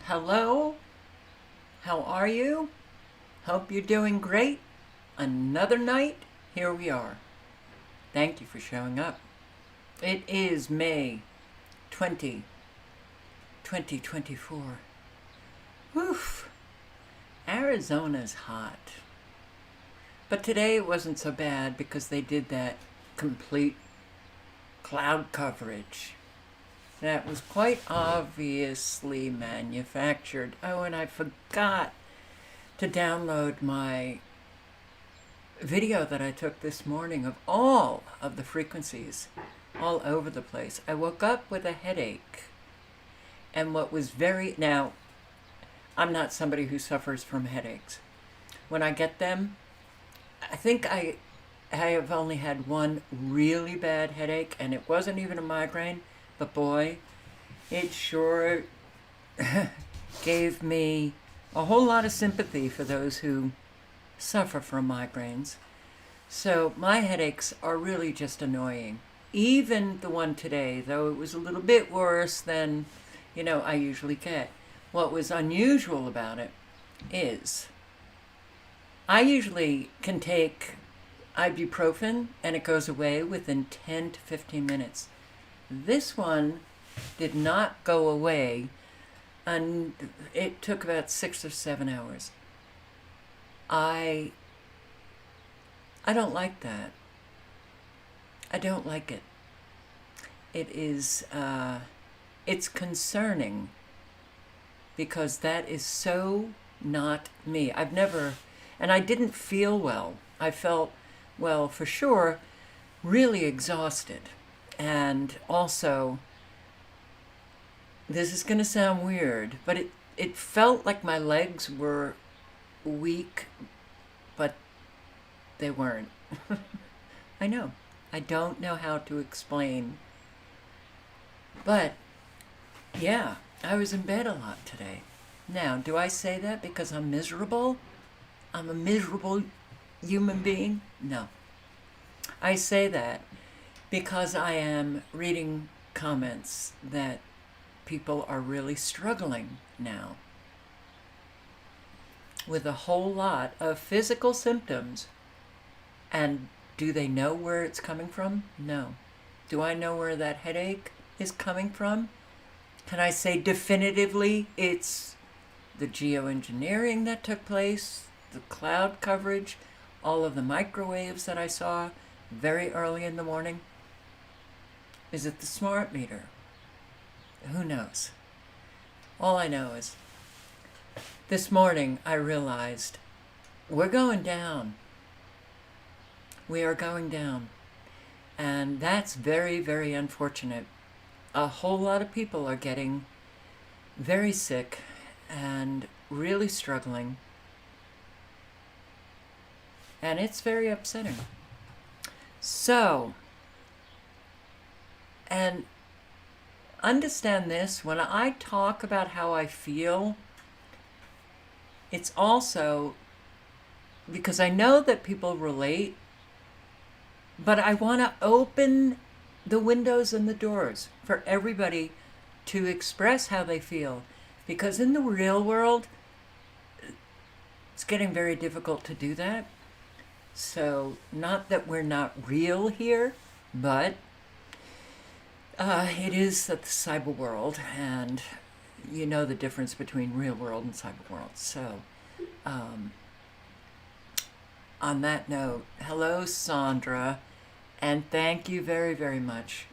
Hello, how are you? Hope you're doing great. Another night, here we are. Thank you for showing up. It is May 20, 2024. Woof, Arizona's hot. But today it wasn't so bad because they did that complete cloud coverage. That was quite obviously manufactured. Oh, and I forgot to download my video that I took this morning of all of the frequencies all over the place. I woke up with a headache. And what was now, I'm not somebody who suffers from headaches. When I get them, I think I have only had one really bad headache, and it wasn't even a migraine, but boy, it sure gave me a whole lot of sympathy for those who suffer from migraines. So my headaches are really just annoying. Even the one today, though it was a little bit worse than, I usually get. What was unusual about it is I usually can take ibuprofen and it goes away within 10 to 15 minutes. This one did not go away, and it took about 6 or 7 hours. I don't like that. I don't like it. It is, it's concerning because that is so not me. And I didn't feel well. I felt, well, for sure, really exhausted. And also, this is going to sound weird, but it felt like my legs were weak, but they weren't. I know. I don't know how to explain. But, yeah, I was in bed a lot today. Now, do I say that because I'm miserable? I'm a miserable human being? No. I say that because I am reading comments that people are really struggling now with a whole lot of physical symptoms. And do they know where it's coming from? No. Do I know where that headache is coming from? Can I say definitively it's the geoengineering that took place, the cloud coverage, all of the microwaves that I saw very early in the morning? Is it the smart meter? Who knows? All I know is this morning I realized we're going down. We are going down. And that's very, very unfortunate. A whole lot of people are getting very sick and really struggling. And it's very upsetting. So, and understand this, when I talk about how I feel, it's also because I know that people relate, but I want to open the windows and the doors for everybody to express how they feel. Because in the real world, it's getting very difficult to do that. So, not that we're not real here, but it is the cyber world, and you know the difference between real world and cyber world. So, on that note, hello, Sandra, and thank you very, very much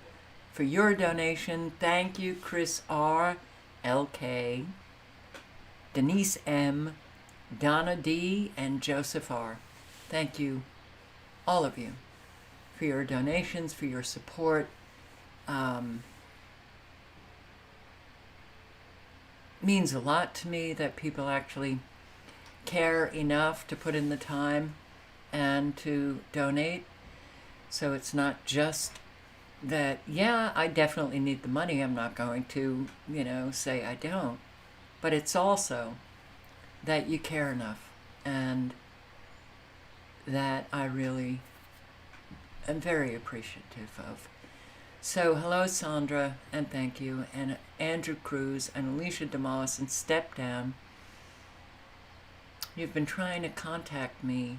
for your donation. Thank you, Chris R., LK, Denise M., Donna D., and Joseph R. Thank you, all of you, for your donations, for your support. Means a lot to me that people actually care enough to put in the time and to donate. So it's not just that, yeah, I definitely need the money. I'm not going to, say I don't. But it's also that you care enough, and that I really am very appreciative of. So, hello, Sandra, and thank you, and Andrew Cruz, and Alicia DeMoss, and Step Down. You've been trying to contact me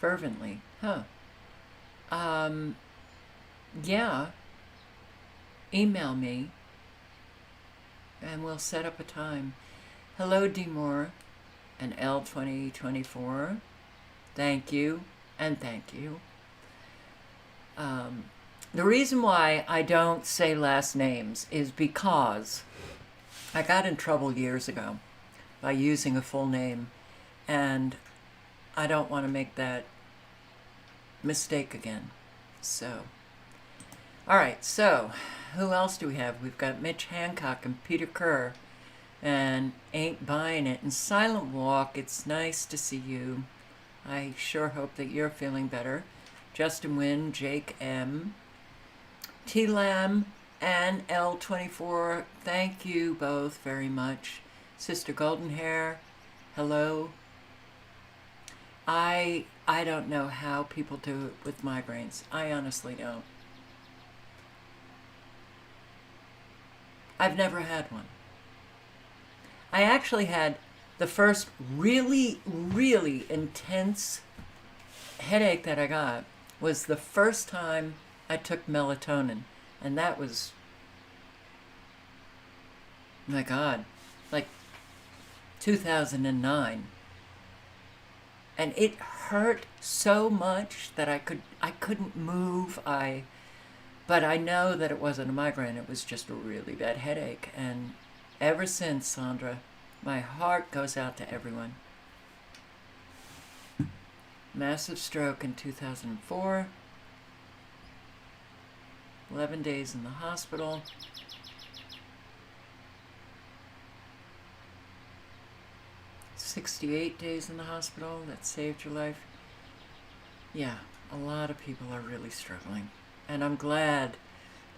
fervently, huh? Yeah, email me, and we'll set up a time. Hello, D. Moore, and L2024. Thank you, and thank you. The reason why I don't say last names is because I got in trouble years ago by using a full name, and I don't want to make that mistake again. So, all right, so who else do we have? We've got Mitch Hancock and Peter Kerr and Ain't Buying It and Silent Walk. It's nice to see you. I sure hope that you're feeling better. Justin Wynn, Jake M, T Lam, and L24. Thank you both very much. Sister Golden Hair, hello. I don't know how people do it with migraines. I honestly don't. I've never had one. I actually had the first really, really intense headache that I got was the first time I took melatonin. And that was, my God, like 2009. And it hurt so much that I couldn't move. But I know that it wasn't a migraine. It was just a really bad headache. And ever since, Sandra, my heart goes out to everyone. Massive stroke in 2004. 11 days in the hospital. "68 days in the hospital, that saved your life." Yeah, a lot of people are really struggling. And I'm glad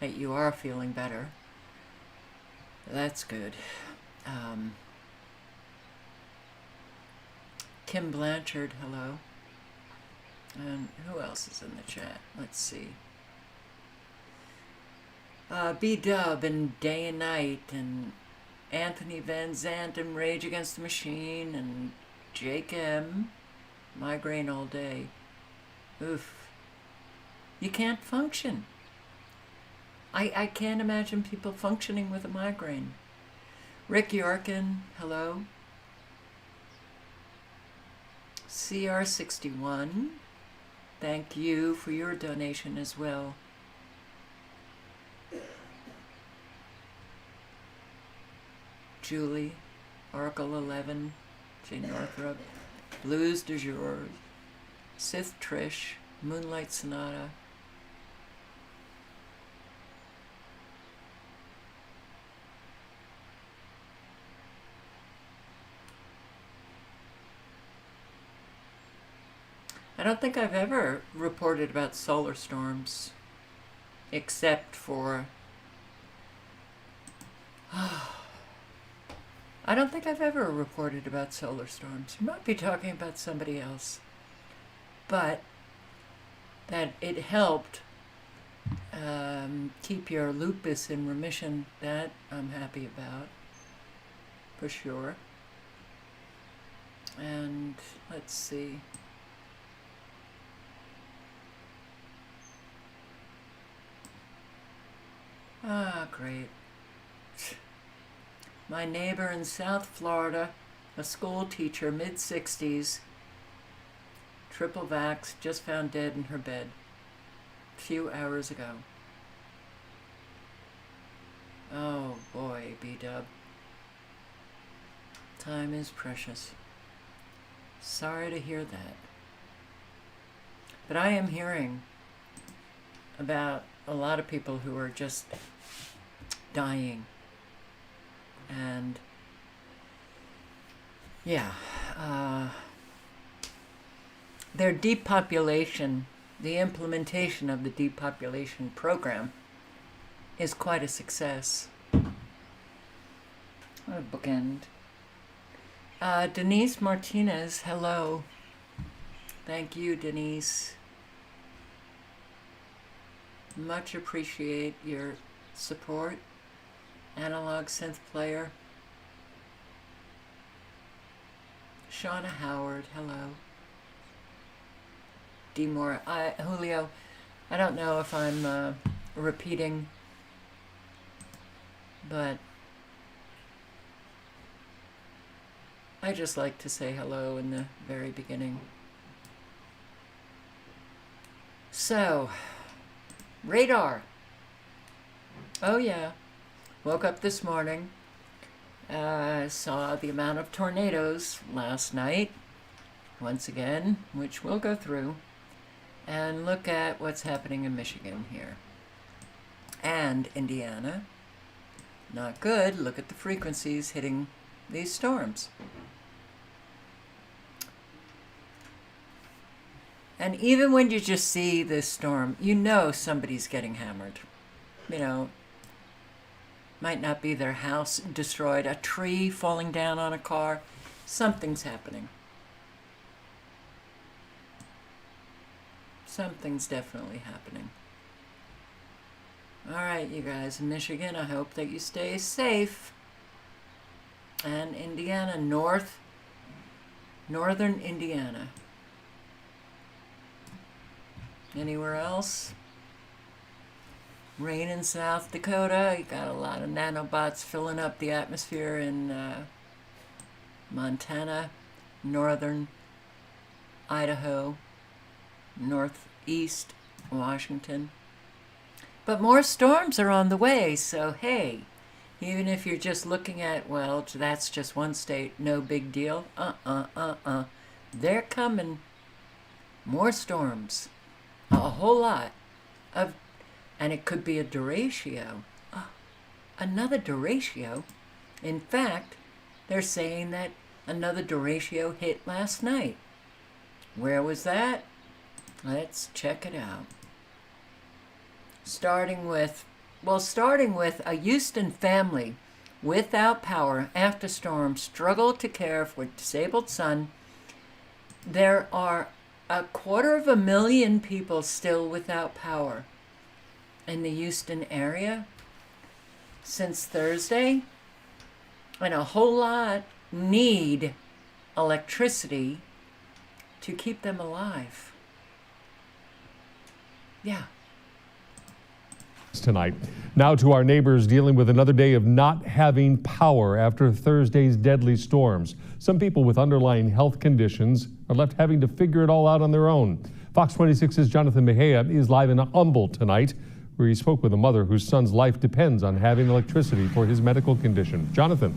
that you are feeling better. That's good. Kim Blanchard, hello. And who else is in the chat? Let's see. B-Dub and Day and Night and Anthony Van Zant and Rage Against the Machine and Jake M. Migraine all day. Oof. You can't function. I can't imagine people functioning with a migraine. Rick Yorkin, hello. CR61, thank you for your donation as well. Julie, Oracle 11, J. Northrop, Blues du Jour, Sith Trish, Moonlight Sonata. I don't think I've ever reported about solar storms, except for... I don't think I've ever reported about solar storms. You might be talking about somebody else. But that it helped keep your lupus in remission, that I'm happy about, for sure. And let's see. Ah, great. My neighbor in South Florida, a school teacher, mid-60s, triple vax, just found dead in her bed a few hours ago. Oh boy, B-Dub. Time is precious. Sorry to hear that. But I am hearing about a lot of people who are just dying. And yeah, their depopulation, the implementation of the depopulation program is quite a success. What a bookend. Denise Martinez, hello. Thank you, Denise. Much appreciate your support. Analog Synth Player. Shauna Howard, hello. D. Moore, Julio, I don't know if I'm repeating, but I just like to say hello in the very beginning. So, radar. Oh yeah, woke up this morning, saw the amount of tornadoes last night, once again, which we'll go through, and look at what's happening in Michigan here. And Indiana. Not good. Look at the frequencies hitting these storms. And even when you just see this storm, you know somebody's getting hammered. You know, might not be their house destroyed, a tree falling down on a car. Something's happening. Something's definitely happening. All right, you guys in Michigan, I hope that you stay safe. And Indiana, northern Indiana. Anywhere else? Rain in South Dakota. You got a lot of nanobots filling up the atmosphere in Montana, northern Idaho, northeast Washington. But more storms are on the way, so hey, even if you're just looking at, well, that's just one state, no big deal. They're coming. More storms. A whole lot of, and it could be a derecho. Another derecho. In fact, they're saying that another derecho hit last night. Where was that? Let's check it out. Starting with a Houston family without power after storm struggled to care for disabled son. There are 250,000 people still without power in the Houston area since Thursday, and a whole lot need electricity to keep them alive. Yeah. Tonight. Now to our neighbors dealing with another day of not having power after Thursday's deadly storms. Some people with underlying health conditions are left having to figure it all out on their own. Fox 26's Jonathan Mejia is live in Humble tonight, where he spoke with a mother whose son's life depends on having electricity for his medical condition. Jonathan.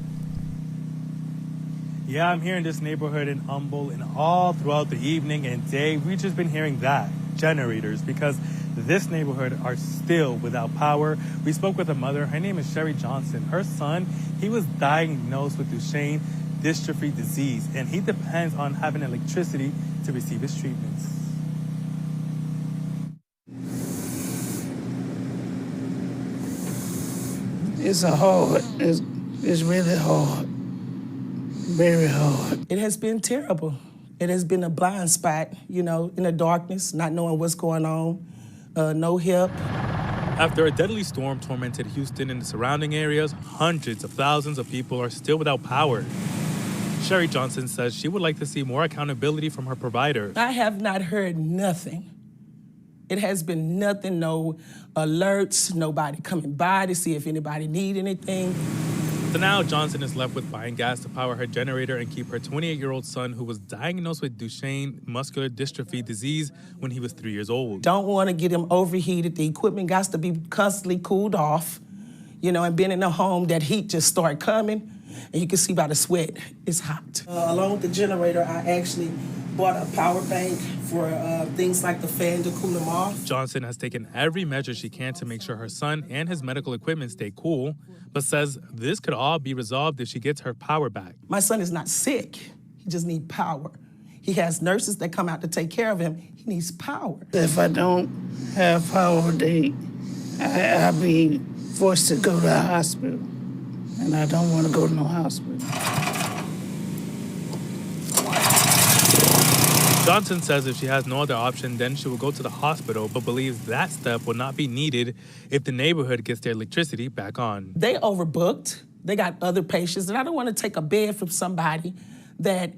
Yeah, I'm here in this neighborhood in Humble, and all throughout the evening and day, we've just been hearing that, generators, because this neighborhood are still without power. We spoke with a mother. Her name is Sherry Johnson. Her son, he was diagnosed with Duchenne dystrophy disease, and he depends on having electricity to receive his treatments. It's hard. It's really hard. Very hard. It has been terrible. It has been a blind spot, you know, in the darkness, not knowing what's going on, no help. After a deadly storm tormented Houston and the surrounding areas, hundreds of thousands of people are still without power. Sherry Johnson says she would like to see more accountability from her provider. I have not heard nothing. It has been nothing, no alerts, nobody coming by to see if anybody need anything. So now Johnson is left with buying gas to power her generator and keep her 28-year-old son, who was diagnosed with Duchenne muscular dystrophy disease when he was 3 years old. Don't want to get him overheated. The equipment got to be constantly cooled off, you know, and being in a home, that heat just start coming, and you can see by the sweat, it's hot. Along with the generator, I actually bought a power bank for things like the fan to cool him off. Johnson has taken every measure she can to make sure her son and his medical equipment stay cool, but says this could all be resolved if she gets her power back. My son is not sick. He just needs power. He has nurses that come out to take care of him. He needs power. If I don't have power, I'll be forced to go to the hospital. And I don't want to go to no hospital. Johnson says if she has no other option, then she will go to the hospital, but believes that step will not be needed if the neighborhood gets their electricity back on. They overbooked. They got other patients, and I don't want to take a bed from somebody that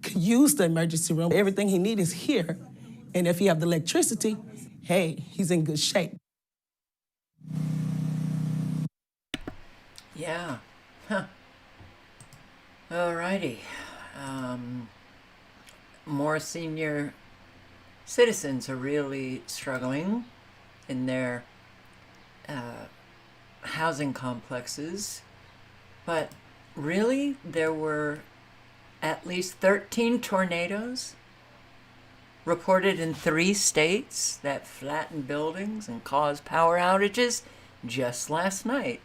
could use the emergency room. Everything he needs is here, and if he have the electricity, hey, he's in good shape. Yeah. Huh. Alrighty. More senior citizens are really struggling in their housing complexes. But really, there were at least 13 tornadoes reported in 3 states that flattened buildings and caused power outages just last night.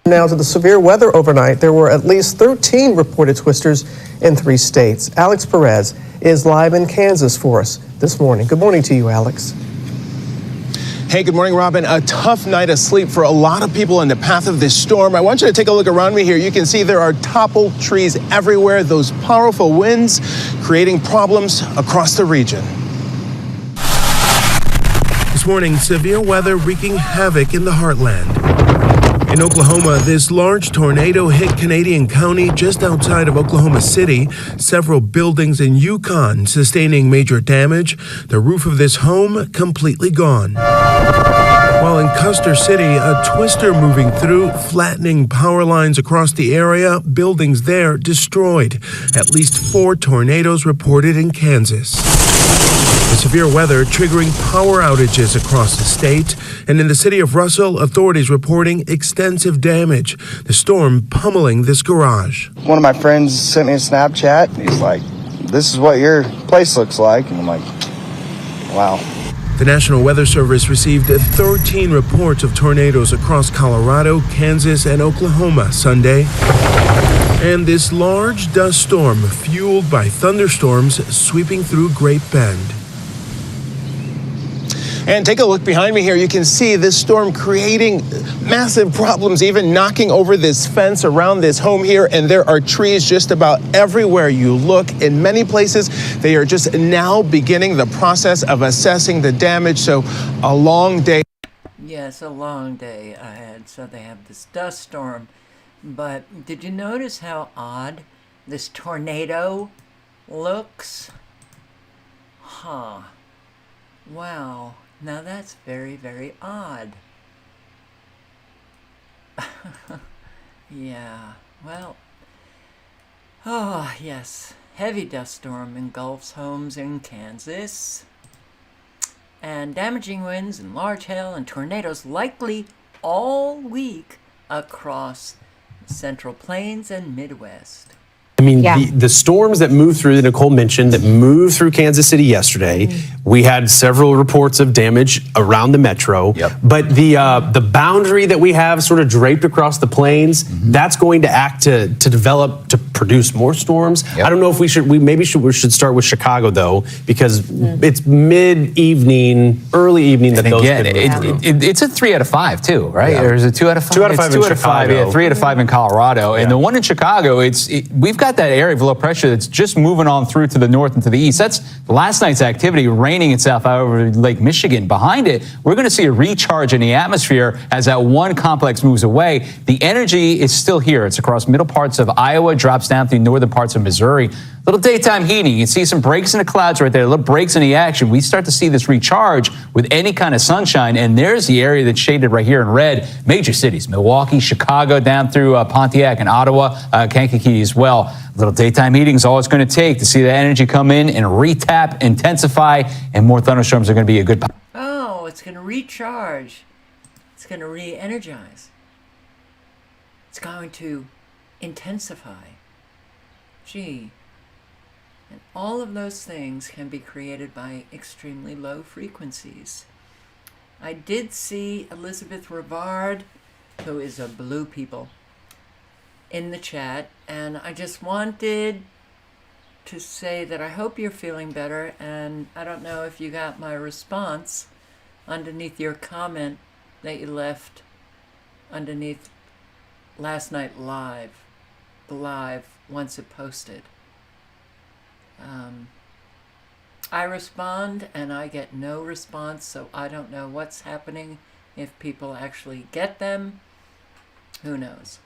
Now to the severe weather overnight, there were at least 13 reported twisters in 3 states. Alex Perez is live in Kansas for us this morning. Good morning to you, Alex. Hey, good morning, Robin. A tough night of sleep for a lot of people in the path of this storm. I want you to take a look around me here. You can see there are toppled trees everywhere. Those powerful winds creating problems across the region. This morning, severe weather wreaking havoc in the heartland. In Oklahoma, this large tornado hit Canadian County just outside of Oklahoma City. Several buildings in Yukon sustaining major damage. The roof of this home completely gone. While in Custer City, a twister moving through, flattening power lines across the area, buildings there destroyed. At least 4 tornadoes reported in Kansas. The severe weather triggering power outages across the state, and in the city of Russell, authorities reporting extensive damage. The storm pummeling this garage. One of my friends sent me a Snapchat. He's like, "This is what your place looks like," and I'm like, "Wow." The National Weather Service received 13 reports of tornadoes across Colorado, Kansas, and Oklahoma Sunday. And this large dust storm fueled by thunderstorms sweeping through Great Bend. And take a look behind me here. You can see this storm creating massive problems, even knocking over this fence around this home here. And there are trees just about everywhere you look. In many places, they are just now beginning the process of assessing the damage. So a long day. Yes, a long day ahead. So they have this dust storm. But did you notice how odd this tornado looks? Huh. Wow. Now that's very, very odd. Yeah, well, oh yes, heavy dust storm engulfs homes in Kansas. And damaging winds and large hail and tornadoes likely all week across Central Plains and Midwest. I mean, the storms that moved through, that Nicole mentioned, that moved through Kansas City yesterday, we had several reports of damage around the metro. But the boundary that we have sort of draped across the plains, that's going to act to develop, to produce more storms. I don't know if we should start with Chicago, though, because it's mid-evening, early evening that those could move through. It's a 3 out of 5, too, right? Or is it 2 out of 5? 2 out of 5 it's in 2 out of 5, Chicago. yeah, 3 out of 5 in Colorado. And the one in Chicago, we've got that area of low pressure that's just moving on through to the north and to the east. That's last night's activity raining itself out over Lake Michigan. Behind it, we're going to see a recharge in the atmosphere as that one complex moves away. The energy is still here. It's across middle parts of Iowa, drops down through northern parts of Missouri. Little daytime heating. You can see some breaks in the clouds right there, little breaks in the action. We start to see this recharge with any kind of sunshine, and there's the area that's shaded right here in red. Major cities, Milwaukee, Chicago, down through Pontiac and Ottawa, Kankakee as well. Little daytime heating is all it's going to take to see that energy come in and retap, intensify, and more thunderstorms are going to be a good. Oh, it's going to recharge. It's going to re-energize. It's going to intensify. Gee. And all of those things can be created by extremely low frequencies. I did see Elizabeth Rivard, who is a Blue People, in the chat, and I just wanted to say that I hope you're feeling better, and I don't know if you got my response underneath your comment that you left underneath last night live, the live once it posted. I respond and I get no response, so I don't know what's happening. If people actually get them, who knows?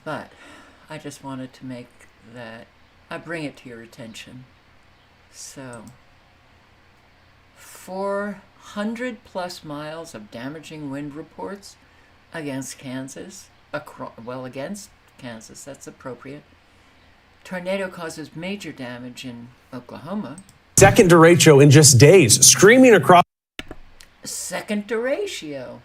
But I just wanted to make that, I bring it to your attention. So, 400 plus miles of damaging wind reports against Kansas, against Kansas, that's appropriate. Tornado causes major damage in Oklahoma. Second derecho in just days, screaming across Second derecho.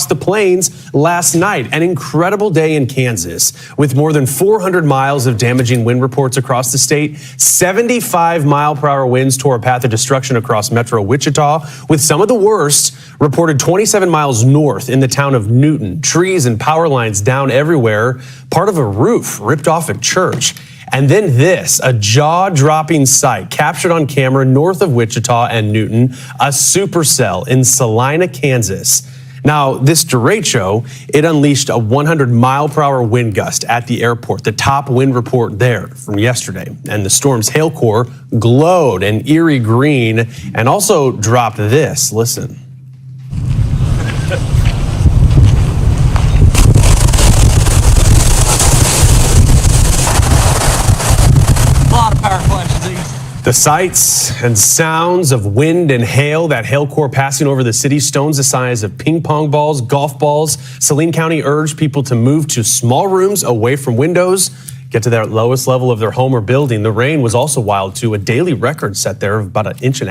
the plains last night. An incredible day in Kansas with more than 400 miles of damaging wind reports across the state. 75-mile-per-hour winds tore a path of destruction across metro Wichita, with some of the worst reported 27 miles north in the town of Newton. Trees and power lines down everywhere. Part of a roof ripped off a church. And then this, a jaw-dropping sight captured on camera north of Wichita and Newton, a supercell in Salina, Kansas. Now, this derecho, it unleashed a 100-mile-per-hour wind gust at the airport, the top wind report there from yesterday. And the storm's hail core glowed an eerie green and also dropped this. Listen. The sights and sounds of wind and hail, that hail core passing over the city, stones the size of ping pong balls, golf balls. Saline County urged people to move to small rooms away from windows, get to their lowest level of their home or building. The rain was also wild too, a daily record set there of about 1.5 inches.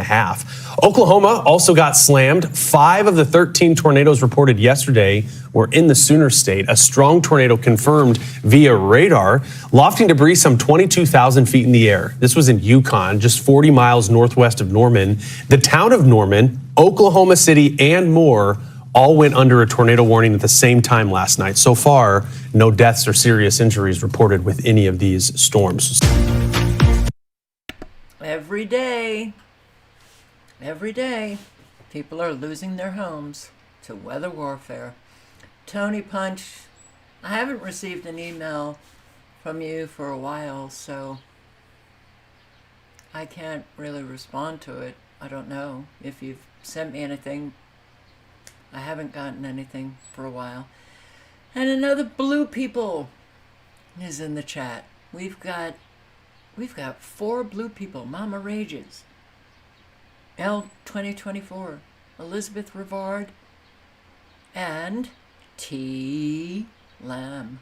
Oklahoma also got slammed. 5 of the 13 tornadoes reported yesterday were in the Sooner State. A strong tornado confirmed via radar, lofting debris some 22,000 feet in the air. This was in Yukon, just 40 miles northwest of Norman. The town of Norman, Oklahoma City, and more all went under a tornado warning at the same time last night. So far, no deaths or serious injuries reported with any of these storms. Every day, people are losing their homes to weather warfare. Tony Punch, I haven't received an email from you for a while, so I can't really respond to it. I don't know if you've sent me anything. I haven't gotten anything for a while. And another Blue People is in the chat. We've got 4 Blue People. Mama Rages, L 2024, Elizabeth Rivard, and T Lamb.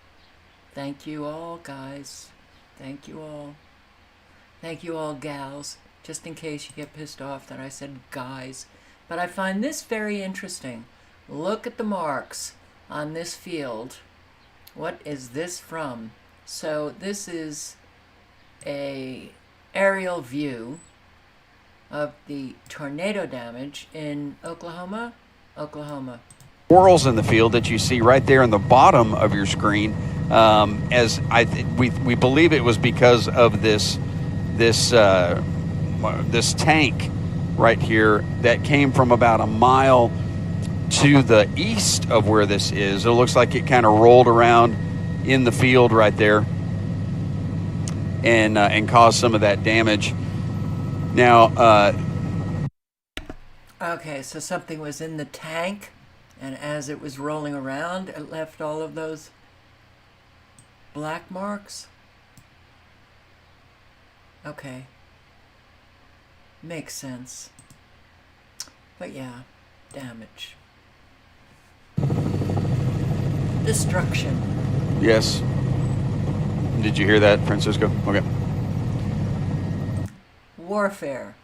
Thank you all, guys. Thank you all. Thank you all, gals. Just in case you get pissed off that I said guys. But I find this very interesting. Look at the marks on this field. What is this from? So this is a aerial view of the tornado damage in Oklahoma. Swirls in the field that you see right there in the bottom of your screen, we believe it was because of this tank right here that came from about a mile to the east of where this is. It looks like it kind of rolled around in the field right there and caused some of that damage. Now, okay, so something was in the tank, and as it was rolling around, it left all of those black marks. Okay. Makes sense. But yeah, damage. Destruction. yes. Did you hear that, Francisco? Okay. Warfare.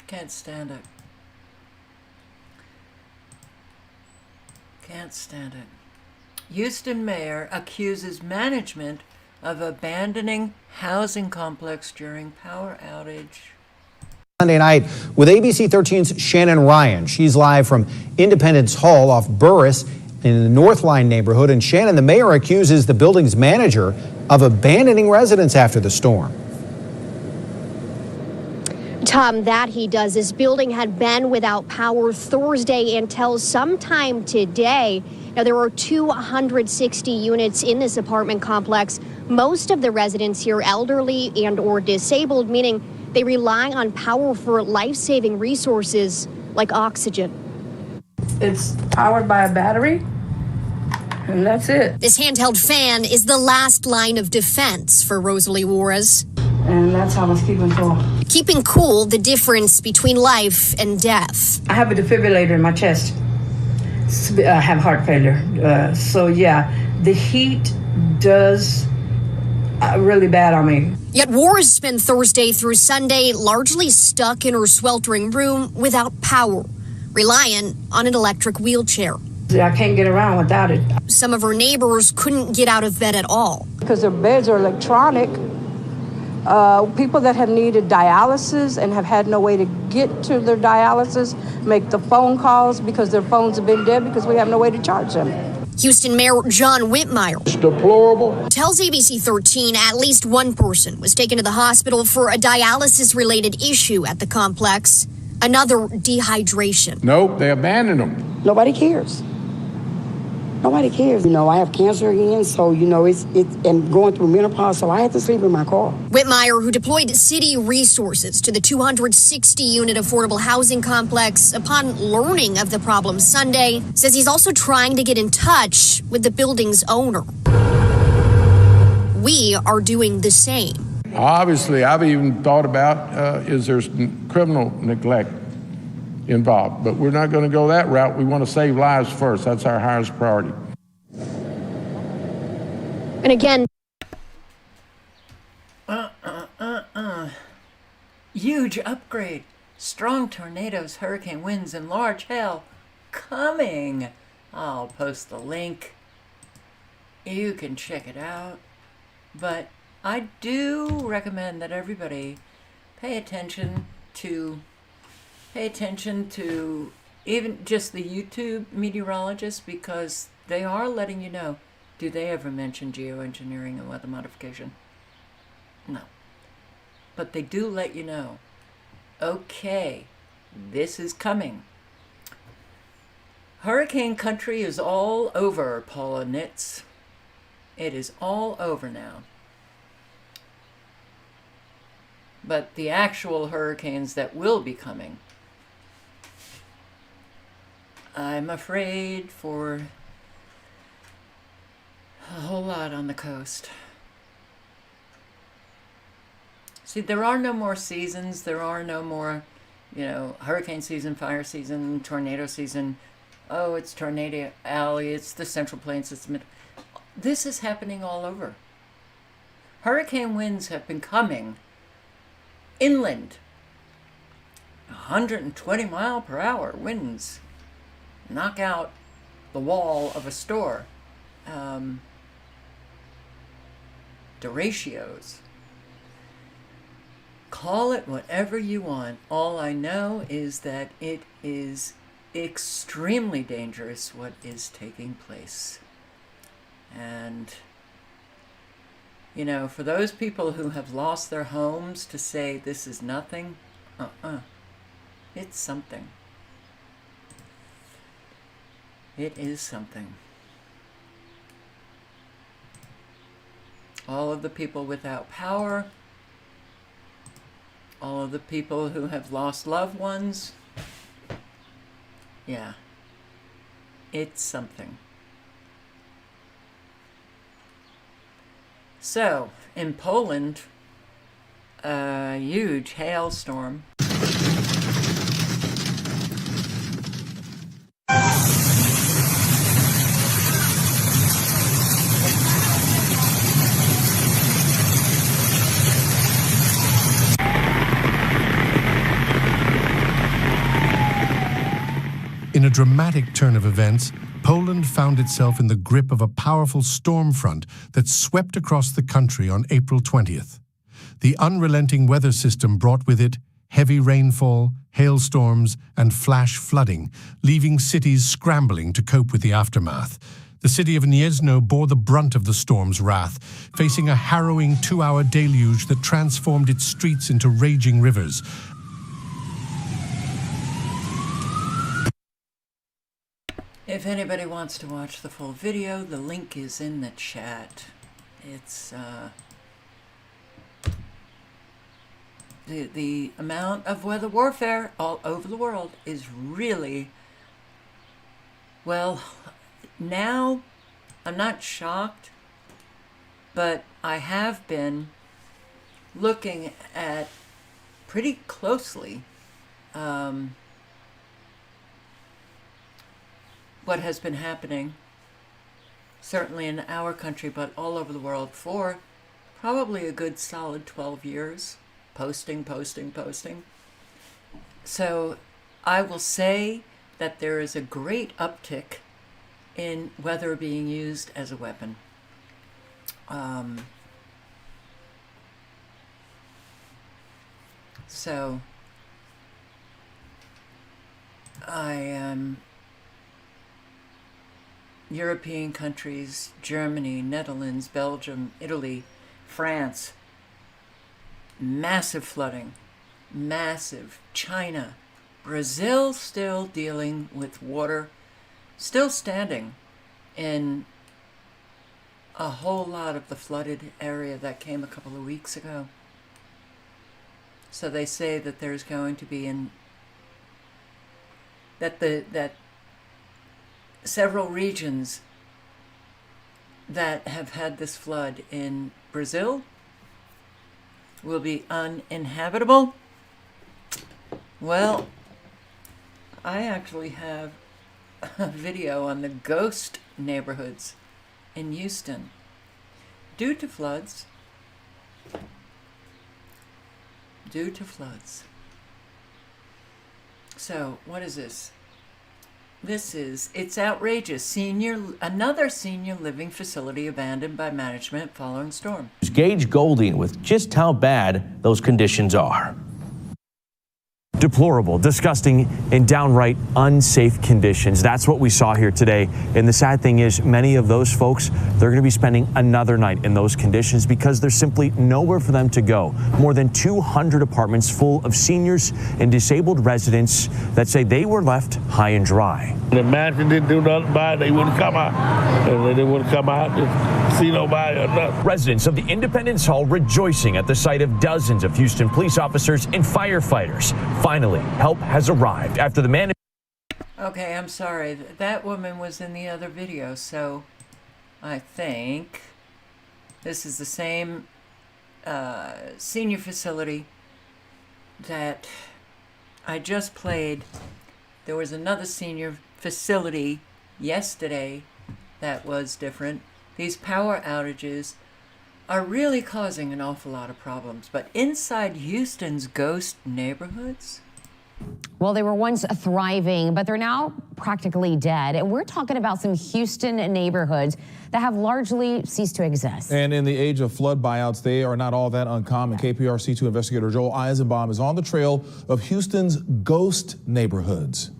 Can't stand it. Can't stand it. Houston mayor accuses management of abandoning housing complex during power outage. Sunday night with ABC 13's Shannon Ryan. She's live from Independence Hall off Burris in the Northline neighborhood. And Shannon, the mayor accuses the building's manager of abandoning residents after the storm. Tom, that he does. This building had been without power Thursday until sometime today. Now, there are 260 units in this apartment complex. Most of the residents here elderly and or disabled, meaning they rely on power for life-saving resources like oxygen. It's powered by a battery, and that's it. This handheld fan is the last line of defense for Rosalie Juarez. And that's how it's keeping cool. Keeping cool, the difference between life and death. I have a defibrillator in my chest. I have heart failure. So yeah, the heat does really bad on me. Yet Juarez spent Thursday through Sunday largely stuck in her sweltering room without power, reliant on an electric wheelchair. I can't get around without it. Some of her neighbors couldn't get out of bed at all. Because their beds are electronic. People that have needed dialysis and have had no way to get to their dialysis make the phone calls because their phones have been dead because we have no way to charge them. Houston Mayor John Whitmire tells ABC 13 at least one person was taken to the hospital for a dialysis-related issue at the complex, another dehydration. Nope, they abandoned them. Nobody cares. Nobody cares. You know, I have cancer again, so, you know, I'm going through menopause, so I had to sleep in my car. Whitmire, who deployed city resources to the 260-unit affordable housing complex upon learning of the problem Sunday, says he's also trying to get in touch with the building's owner. We are doing the same. Obviously, I've even thought about is there criminal neglect involved, but we're not going to go that route. We want to save lives first. That's our highest priority. And again, Huge upgrade. Strong tornadoes, hurricane winds, and large hail coming. I'll post the link. You can check it out. But I do recommend that everybody pay attention to even just the YouTube meteorologists, because they are letting you know. Do they ever mention geoengineering and weather modification? No. But they do let you know, okay, this is coming. Hurricane country is all over, Paula Nitz. It is all over now. But the actual hurricanes that will be coming, I'm afraid for a whole lot on the coast. See, there are no more seasons. There are no more, hurricane season, fire season, tornado season. Oh, it's Tornado Alley. It's the Central Plains. It's mid. This is happening all over. Hurricane winds have been coming inland. 120 mile per hour winds knock out the wall of a store. Derechos. Call it whatever you want. All I know is that it is extremely dangerous what is taking place. And, for those people who have lost their homes to say this is nothing, it's something. It is something. All of the people without power, all of the people who have lost loved ones, yeah, it's something. So, in Poland, a huge hailstorm. In a dramatic turn of events, Poland found itself in the grip of a powerful storm front that swept across the country on April 20th. The unrelenting weather system brought with it heavy rainfall, hailstorms, and flash flooding, leaving cities scrambling to cope with the aftermath. The city of Gniezno bore the brunt of the storm's wrath, facing a harrowing 2-hour deluge that transformed its streets into raging rivers. If anybody wants to watch the full video, the link is in the chat. It's the amount of weather warfare all over the world is really, well, now I'm not shocked, but I have been looking at pretty closely what has been happening, certainly in our country, but all over the world for probably a good solid 12 years. Posting. So I will say that there is a great uptick in weather being used as a weapon. So European countries, Germany, Netherlands, Belgium, Italy, France, massive flooding, massive. China, Brazil still dealing with water, still standing in a whole lot of the flooded area that came a couple of weeks ago. So they say that there's going to be that several regions that have had this flood in Brazil will be uninhabitable. Well, I actually have a video on the ghost neighborhoods in Houston due to floods. So, what is this? It's outrageous. Another senior living facility abandoned by management following storm. Gage Golding with just how bad those conditions are. Deplorable, disgusting, and downright unsafe conditions. That's what we saw here today. And the sad thing is, many of those folks, they're going to be spending another night in those conditions because there's simply nowhere for them to go. More than 200 apartments full of seniors and disabled residents that say they were left high and dry. The mansion didn't do nothing by it, they wouldn't come out. And they wouldn't come out to see nobody or nothing. Residents of the Independence Hall rejoicing at the sight of dozens of Houston police officers and firefighters. Finally, help has arrived after the man. Okay, I'm sorry. That woman was in the other video, so I think this is the same senior facility that I just played. There was another senior facility yesterday that was different. These power outages are really causing an awful lot of problems. But inside Houston's ghost neighborhoods? Well, they were once thriving, but they're now practically dead. And we're talking about some Houston neighborhoods that have largely ceased to exist. And in the age of flood buyouts, they are not all that uncommon. KPRC2 investigator Joel Eisenbaum is on the trail of Houston's ghost neighborhoods.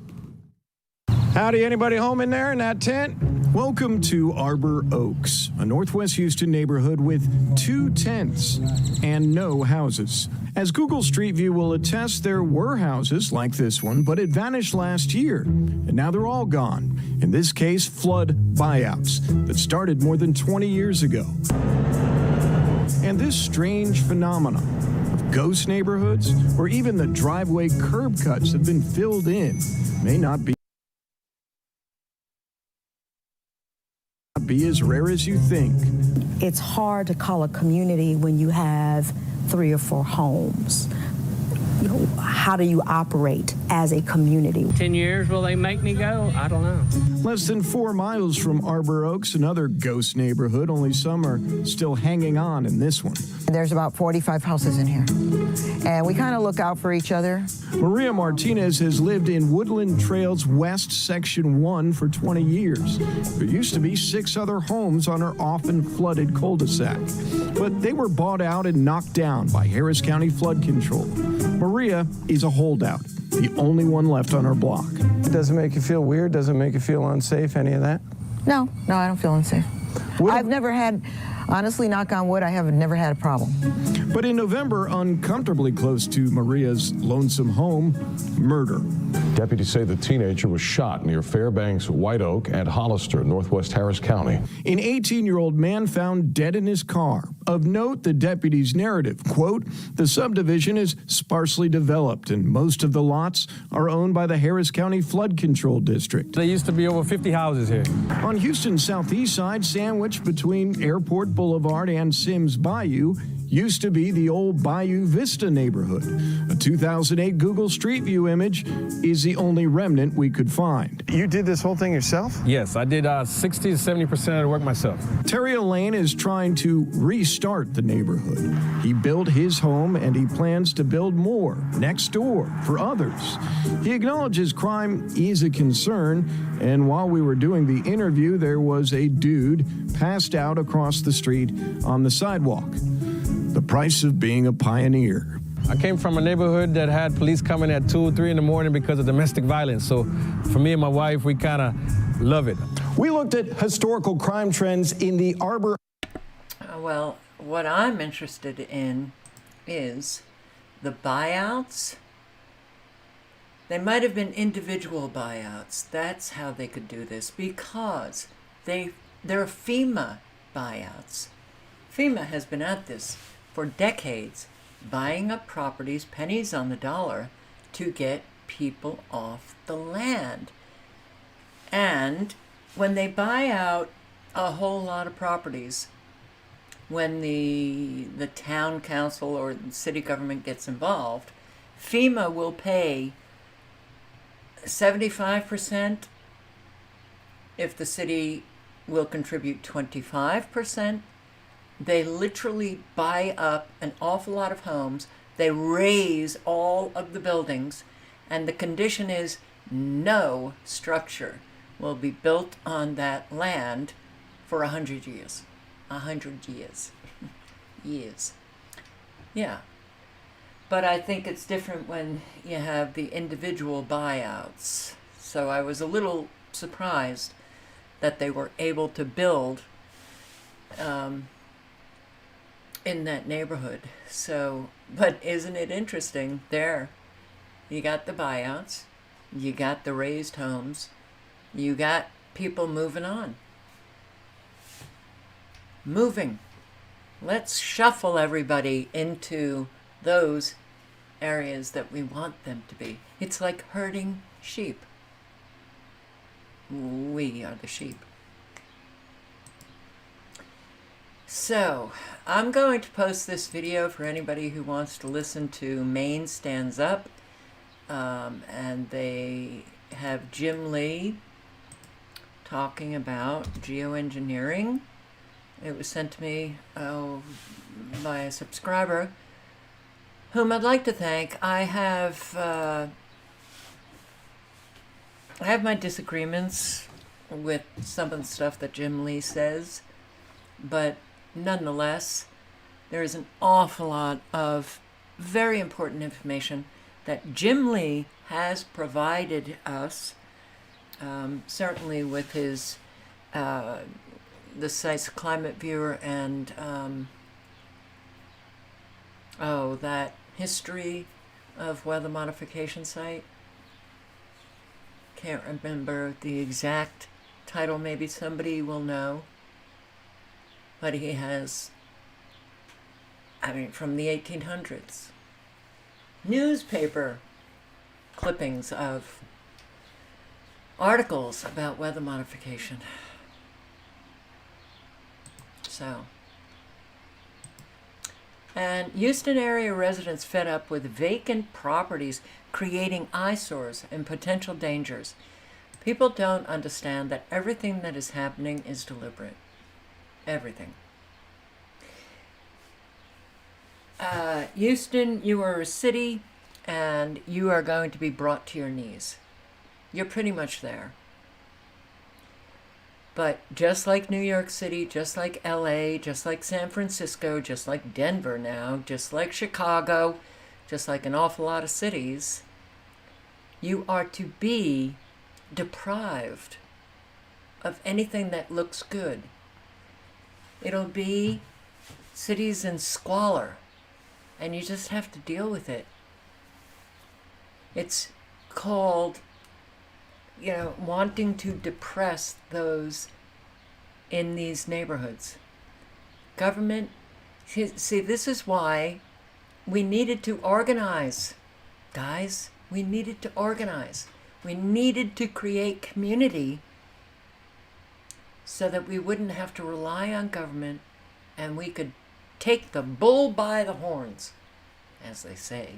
Howdy, anybody home in there in that tent? Welcome to Arbor Oaks, a Northwest Houston neighborhood with 2 tents and no houses. As Google Street View will attest, there were houses like this one, but it vanished last year, and now they're all gone. In this case, flood buyouts that started more than 20 years ago. And this strange phenomenon of ghost neighborhoods, where even the driveway curb cuts have been filled in, may not be as rare as you think. It's hard to call a community when you have 3 or 4 homes. You know, how do you operate as a community? 10 years, will they make me go? I don't know. Less than 4 miles from Arbor Oaks, another ghost neighborhood, only some are still hanging on in this one. There's about 45 houses in here, and we kind of look out for each other. Maria Martinez has lived in Woodland Trails West Section 1 for 20 years. There used to be 6 other homes on her often flooded cul-de-sac, but they were bought out and knocked down by Harris County Flood Control. Maria is a holdout, the only one left on her block. Does it make you feel weird? Does it make you feel unsafe, any of that? No, I don't feel unsafe. I've never had, honestly, knock on wood, I have never had a problem. But in November, uncomfortably close to Maria's lonesome home, murder. Deputies say the teenager was shot near Fairbanks, White Oak, and Hollister, northwest Harris County. An 18-year-old man found dead in his car. Of note, the deputy's narrative, quote, the subdivision is sparsely developed and most of the lots are owned by the Harris County Flood Control District. There used to be over 50 houses here. On Houston's southeast side, sandwiched between Airport Boulevard and Sims Bayou, used to be the old Bayou Vista neighborhood. A 2008 Google Street View image is the only remnant we could find. You did this whole thing yourself? Yes, I did 60 to 70% of the work myself. Terry Lane is trying to restart the neighborhood. He built his home and he plans to build more next door for others. He acknowledges crime is a concern, and while we were doing the interview, there was a dude passed out across the street on the sidewalk. The price of being a pioneer. I came from a neighborhood that had police coming at 2, 3 in the morning because of domestic violence. So for me and my wife, we kind of love it. We looked at historical crime trends in the Arbor. Well, what I'm interested in is the buyouts. They might have been individual buyouts. That's how they could do this, because they're FEMA buyouts. FEMA has been at this for decades, buying up properties, pennies on the dollar, to get people off the land. And when they buy out a whole lot of properties, when the town council or the city government gets involved, FEMA will pay 75% if the city will contribute 25%. They literally buy up an awful lot of homes. They raise all of the buildings, and the condition is no structure will be built on that land for 100 years. 100 years. Years. Yeah. But I think it's different when you have the individual buyouts. So I was a little surprised that they were able to build in that neighborhood. So, but isn't it interesting? There, you got the buyouts, you got the raised homes, you got people moving on. Moving. Let's shuffle everybody into those areas that we want them to be. It's like herding sheep. We are the sheep. So, I'm going to post this video for anybody who wants to listen to Maine Stands Up. And they have Jim Lee talking about geoengineering. It was sent to me by a subscriber whom I'd like to thank. I have my disagreements with some of the stuff that Jim Lee says, but nonetheless, there is an awful lot of very important information that Jim Lee has provided us, certainly with his the site's Climate Viewer and that history of weather modification site. Can't remember the exact title. Maybe somebody will know. But he has, from the 1800s, newspaper clippings of articles about weather modification. So, and Houston area residents fed up with vacant properties creating eyesores and potential dangers. People don't understand that everything that is happening is deliberate. Everything. Houston, you are a city, and you are going to be brought to your knees. You're pretty much there. But just like New York City, just like LA, just like San Francisco, just like Denver now, just like Chicago, just like an awful lot of cities, you are to be deprived of anything that looks good. It'll be cities in squalor, and you just have to deal with it. It's called wanting to depress those in these neighborhoods. Government, see, this is why we needed to organize. Guys, we needed to organize. We needed to create community so that we wouldn't have to rely on government and we could take the bull by the horns, as they say.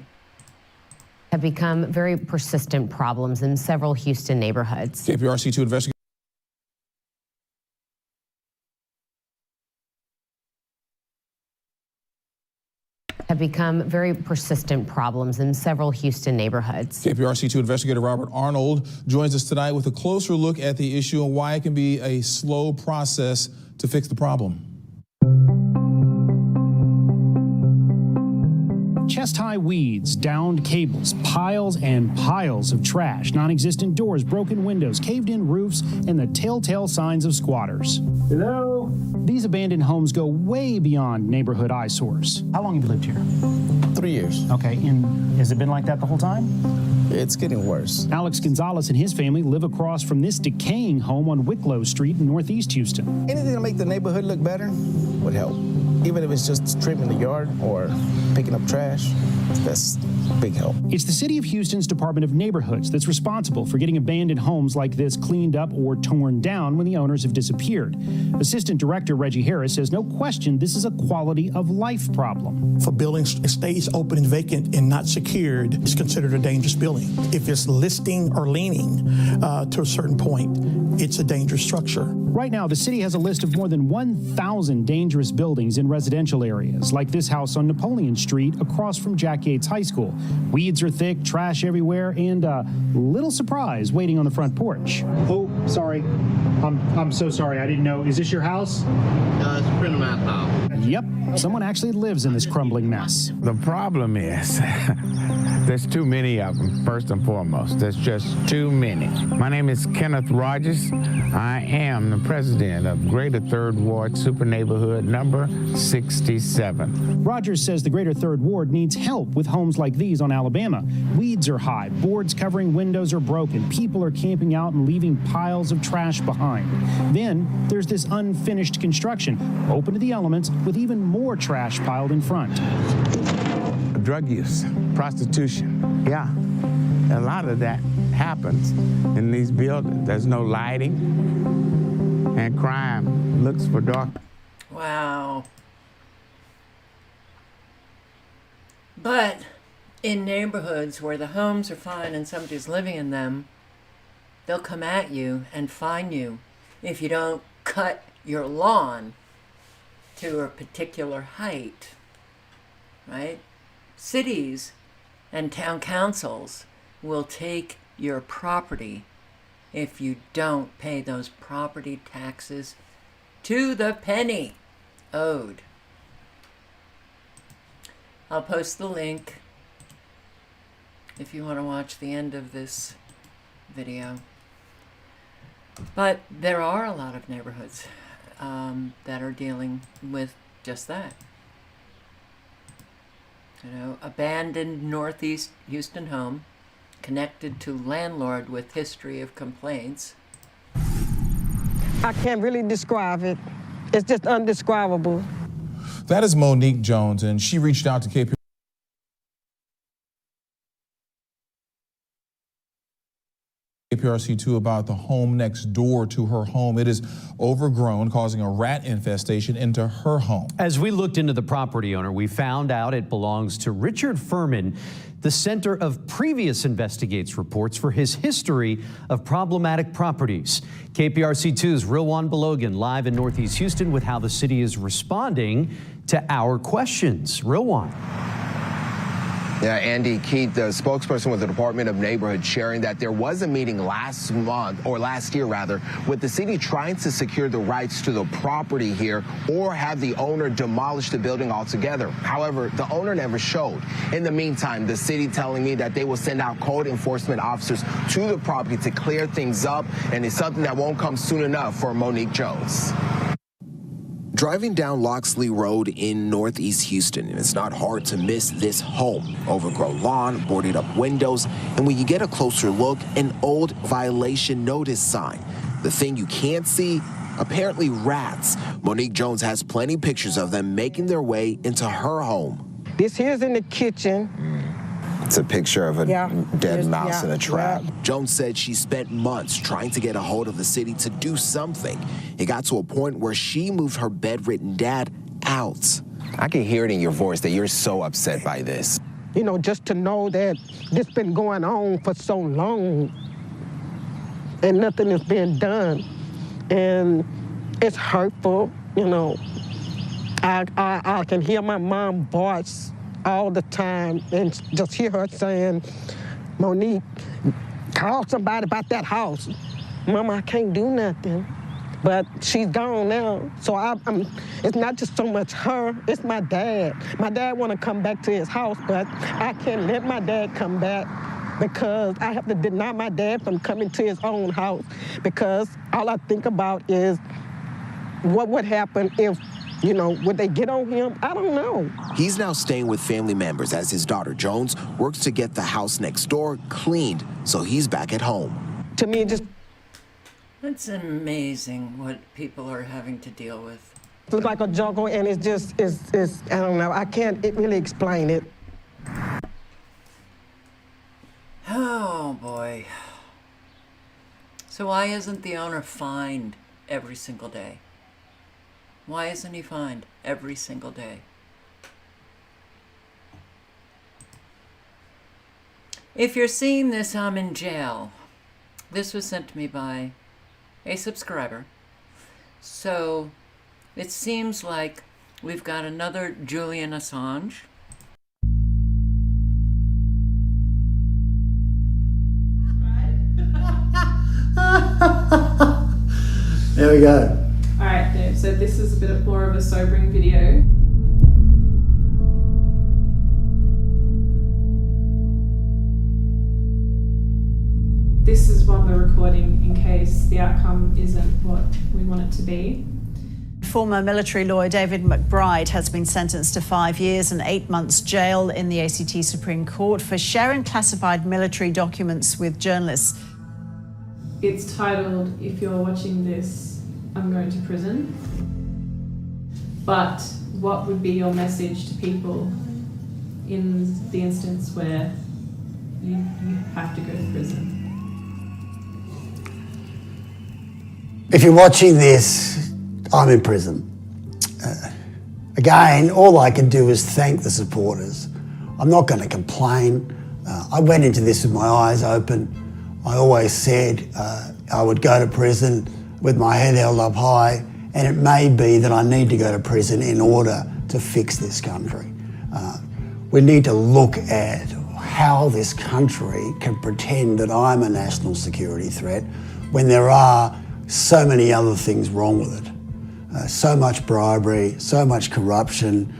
Have become very persistent problems in several Houston neighborhoods. KPRC2 investigators have become very persistent problems in several Houston neighborhoods. KPRC2 investigator Robert Arnold joins us tonight with a closer look at the issue and why it can be a slow process to fix the problem. Chest-high weeds, downed cables, piles and piles of trash, non-existent doors, broken windows, caved-in roofs, and the telltale signs of squatters. Hello? These abandoned homes go way beyond neighborhood eyesores. How long have you lived here? 3 years. Okay, and has it been like that the whole time? It's getting worse. Alex Gonzalez and his family live across from this decaying home on Wicklow Street in Northeast Houston. Anything to make the neighborhood look better would help. Even if it's just trimming the yard or picking up trash, that's big help. It's the City of Houston's Department of Neighborhoods that's responsible for getting abandoned homes like this cleaned up or torn down when the owners have disappeared. Assistant Director Reggie Harris says no question this is a quality of life problem. If a building stays open and vacant and not secured, it's considered a dangerous building. If it's listing or leaning to a certain point, it's a dangerous structure. Right now, the city has a list of more than 1,000 dangerous buildings in residential areas, like this house on Napoleon Street across from Jack Yates High School. Weeds are thick, trash everywhere, and a little surprise waiting on the front porch. Oh, sorry. I'm so sorry. I didn't know. Is this your house? No, it's a friend of mine's house. Yep, someone actually lives in this crumbling mess. The problem is there's too many of them, first and foremost. There's just too many. My name is Kenneth Rogers. I am the president of Greater Third Ward Super Neighborhood number 67. Rogers says the Greater Third Ward needs help with homes like these on Alabama. Weeds are high, boards covering windows are broken, people are camping out and leaving piles of trash behind. Then there's this unfinished construction, open to the elements, with even more trash piled in front. Drug use, prostitution, yeah. A lot of that happens in these buildings. There's no lighting, and crime looks for dark. Wow. But in neighborhoods where the homes are fine and somebody's living in them, they'll come at you and fine you if you don't cut your lawn to a particular height, right? Cities and town councils will take your property if you don't pay those property taxes to the penny owed. I'll post the link if you want to watch the end of this video. But there are a lot of neighborhoods that are dealing with just that. Abandoned Northeast Houston home, connected to landlord with history of complaints. I can't really describe it. It's just undescribable. That is Monique Jones, and she reached out to KPRC2 about the home next door to her home. It is overgrown, causing a rat infestation into her home. As we looked into the property owner, we found out it belongs to Richard Furman. The Center of Previous investigates reports for his history of problematic properties. KPRC2's Rilwan Balogan live in Northeast Houston with how the city is responding to our questions. Rilwan. Yeah, Andy Keith, the spokesperson with the Department of Neighborhood, sharing that there was a meeting last year, with the city trying to secure the rights to the property here or have the owner demolish the building altogether. However, the owner never showed. In the meantime, the city telling me that they will send out code enforcement officers to the property to clear things up, and it's something that won't come soon enough for Monique Jones. driving down Loxley Road in Northeast Houston, and it's not hard to miss this home. Overgrown lawn, boarded up windows, and when you get a closer look, an old violation notice sign. The thing you can't see, apparently rats. Monique Jones has plenty of pictures of them making their way into her home. This here's in the kitchen. It's a picture of a dead mouse in a trap. Yeah. Jones said she spent months trying to get a hold of the city to do something. It got to a point where she moved her bedridden dad out. I can hear it in your voice that you're so upset by this. You know, just to know that this been going on for so long and nothing is being done. And it's hurtful, you know. I can hear my mom's voice all the time and just hear her saying, Monique, call somebody about that house. Mama, I can't do nothing. But she's gone now. So it's not just so much her, it's my dad. My dad want to come back to his house, but I can't let my dad come back because I have to deny my dad from coming to his own house because all I think about is what would happen if, you know, would they get on him? I don't know. He's now staying with family members as his daughter Jones works to get the house next door cleaned so he's back at home. To me, it's amazing what people are having to deal with. It's like a jungle, and it's just, I don't know, I can't really explain it. Oh, boy. So why isn't the owner fined every single day? Why isn't he fined every single day? If you're seeing this, I'm in jail. This was sent to me by a subscriber. So it seems like we've got another Julian Assange. There we go. Alright, Dave, so this is a bit more of a sobering video. This is one we're recording in case the outcome isn't what we want it to be. Former military lawyer David McBride has been sentenced to 5 years and 8 months jail in the ACT Supreme Court for sharing classified military documents with journalists. It's titled, If You're Watching This, I'm Going to Prison. But what would be your message to people in the instance where you have to go to prison? If you're watching this, I'm in prison. Again, all I can do is thank the supporters. I'm not going to complain. I went into this with my eyes open. I always said I would go to prison with my head held up high, and it may be that I need to go to prison in order to fix this country. We need to look at how this country can pretend that I'm a national security threat when there are so many other things wrong with it. So much bribery, so much corruption,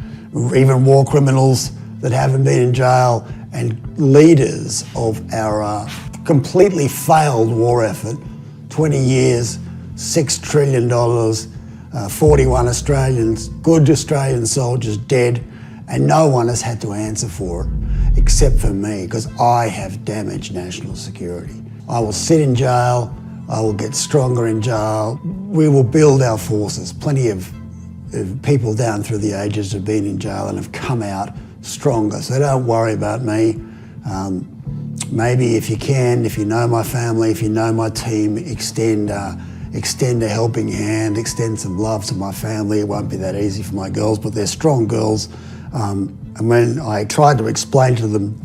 even war criminals that haven't been in jail, and leaders of our completely failed war effort, 20 years, $6 trillion, 41 Australians, good Australian soldiers dead, and no one has had to answer for it except for me, because I have damaged national security. I will sit in jail, I will get stronger in jail. We will build our forces. Plenty of people down through the ages have been in jail and have come out stronger, so don't worry about me. Maybe if you can, if you know my family, if you know my team, extend a helping hand, extend some love to my family. It won't be that easy for my girls, but they're strong girls. And when I tried to explain to them,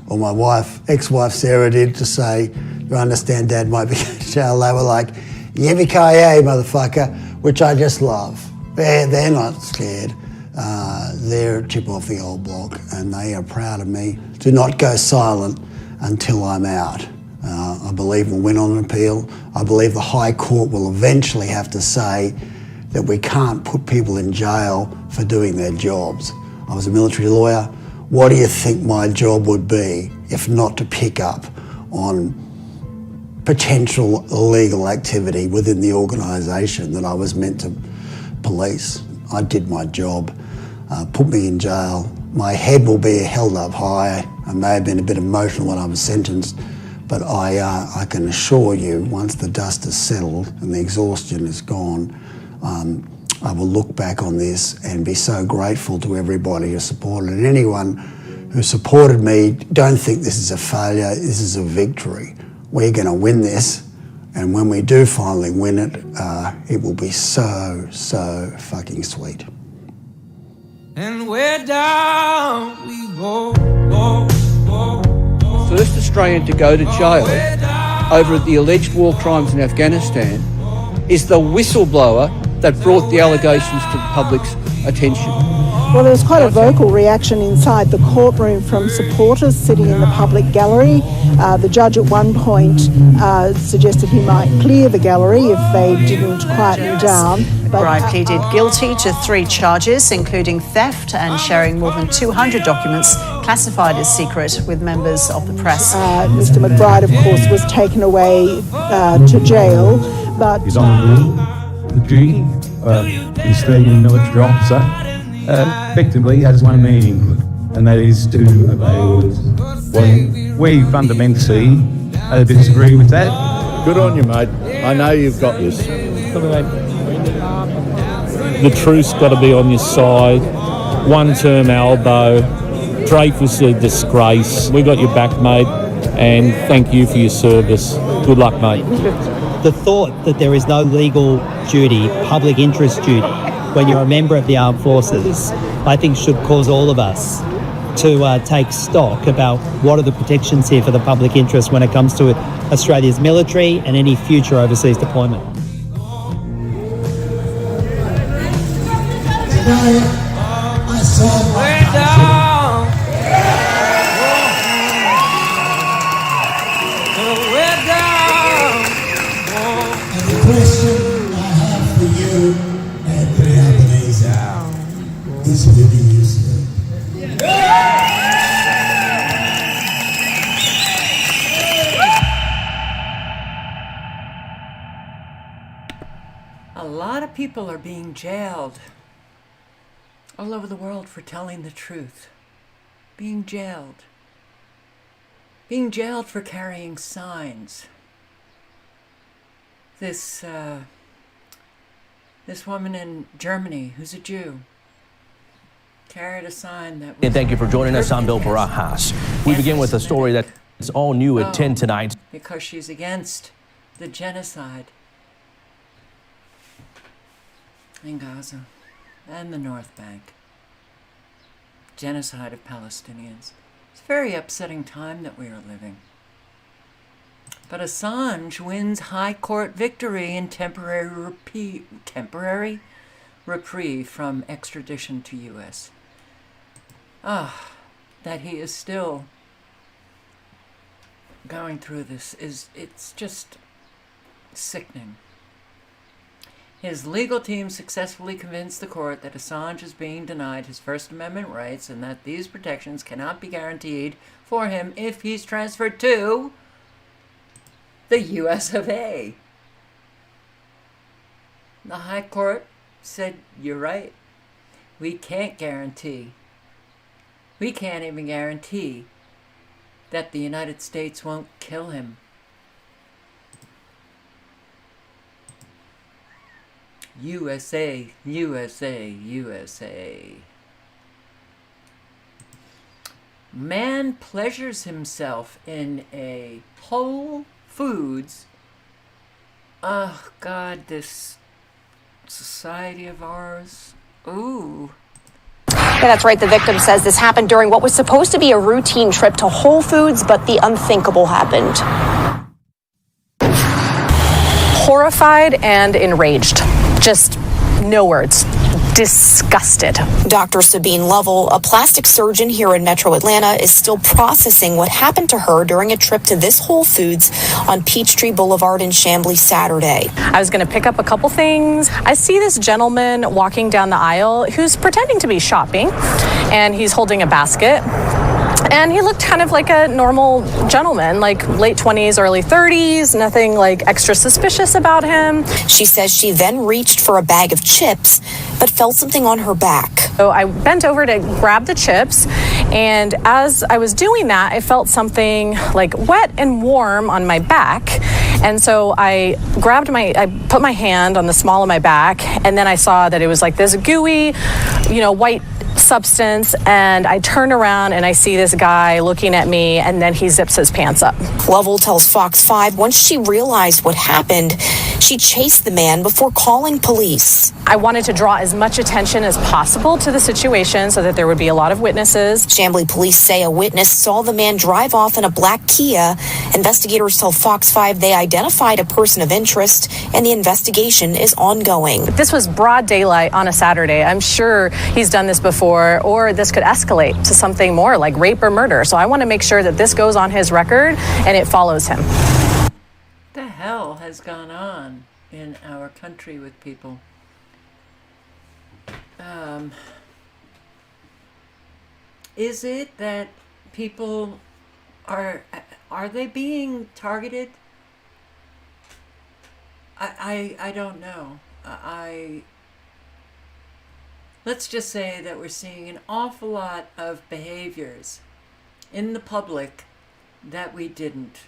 or my ex-wife Sarah did, to say, you understand Dad might be in jail, they were like, yippee-ki-yay, motherfucker, which I just love. They're not scared. They're a chip off the old block, and they are proud of me. Do not go silent until I'm out. I believe we'll win on an appeal. I believe the High Court will eventually have to say that we can't put people in jail for doing their jobs. I was a military lawyer. What do you think my job would be if not to pick up on potential illegal activity within the organisation that I was meant police. I did my job, put me in jail. My head will be held up high. I may have been a bit emotional when I was sentenced, but I can assure you, once the dust has settled and the exhaustion is gone, I will look back on this and be so grateful to everybody who supported it. And anyone who supported me, don't think this is a failure, this is a victory. We're going to win this, and when we do finally win it, it will be so, so fucking sweet. And where down we go. First Australian to go to jail over the alleged war crimes in Afghanistan is the whistleblower that brought the allegations to the public's attention. Well, there was quite a vocal reaction inside the courtroom from supporters sitting in the public gallery. The judge at one point suggested he might clear the gallery if they didn't quieten down. McBride pleaded guilty to 3 charges, including theft and sharing more than 200 documents classified as secret with members of the press. Mr. McBride, of course, was taken away to jail, but... He's on the duty, he's being a military officer. Effectively has one meaning, and that is to obey orders. Well, we fundamentally disagree with that. Good on you, mate. I know you've got this. The truth's got to be on your side. One-term Albo. Dreyfus a disgrace. We got your back, mate, and thank you for your service. Good luck, mate. The thought that there is no legal duty, public interest duty, when you're a member of the armed forces, I think should cause all of us to take stock about what are the protections here for the public interest when it comes to Australia's military and any future overseas deployment. I saw way down. Way down. And the question I have for you, Anthony Albanese, is who do you serve? A lot of people are being jailed all over the world for telling the truth. Being jailed. Being jailed for carrying signs. This woman in Germany who's a Jew carried a sign that was... And thank you for joining us. I'm Bill Barajas. We begin with a story that's all new at 10 tonight. Because she's against the genocide in Gaza and the North Bank. Genocide of Palestinians. It's a very upsetting time that we are living. But Assange wins High Court victory in temporary reprieve from extradition to U.S. That he is still going through this it's just sickening. His legal team successfully convinced the court that Assange is being denied his First Amendment rights and that these protections cannot be guaranteed for him if he's transferred to the US of A. The High Court said, you're right. We can't even guarantee that the United States won't kill him. USA, USA, USA. Man pleasures himself in a Whole Foods. Oh, God, this society of ours. Ooh. Yeah, that's right. The victim says this happened during what was supposed to be a routine trip to Whole Foods, but the unthinkable happened. Horrified and enraged. Just no words. Disgusted. Dr. Sabine Lovell, a plastic surgeon here in Metro Atlanta, is still processing what happened to her during a trip to this Whole Foods on Peachtree Boulevard in Chamblee Saturday. I was going to pick up a couple things. I see this gentleman walking down the aisle who's pretending to be shopping, and he's holding a basket. And he looked kind of like a normal gentleman, like late 20s, early 30s, nothing like extra suspicious about him. She says she then reached for a bag of chips, but felt something on her back. So I bent over to grab the chips, and as I was doing that, I felt something like wet and warm on my back. And so I put my hand on the small of my back, and then I saw that it was like this gooey, white substance, and I turn around and I see this guy looking at me, and then he zips his pants up. Lovell tells Fox 5 once she realized what happened, she chased the man before calling police. I wanted to draw as much attention as possible to the situation so that there would be a lot of witnesses. Chamblee police say a witness saw the man drive off in a black Kia. Investigators tell Fox 5 they identified a person of interest, and the investigation is ongoing. This was broad daylight on a Saturday. I'm sure he's done this before, or this could escalate to something more like rape or murder. So I want to make sure that this goes on his record and it follows him. What the hell has gone on in our country with people? Is it that people are they being targeted? I don't know. Let's just say that we're seeing an awful lot of behaviors in the public that we didn't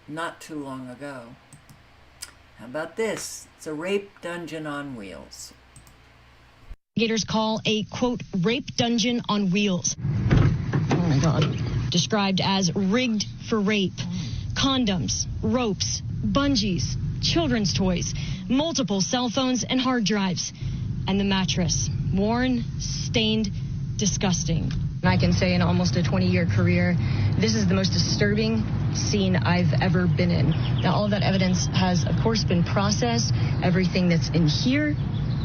not too long ago. How about this? It's a rape dungeon on wheels. Investigators call a, quote, rape dungeon on wheels. Oh my God. Described as rigged for rape. Condoms, ropes, bungees, children's toys, multiple cell phones and hard drives. And the mattress, worn, stained, disgusting. I can say in almost a 20-year career, this is the most disturbing scene I've ever been in. Now, all of that evidence has, of course, been processed. Everything that's in here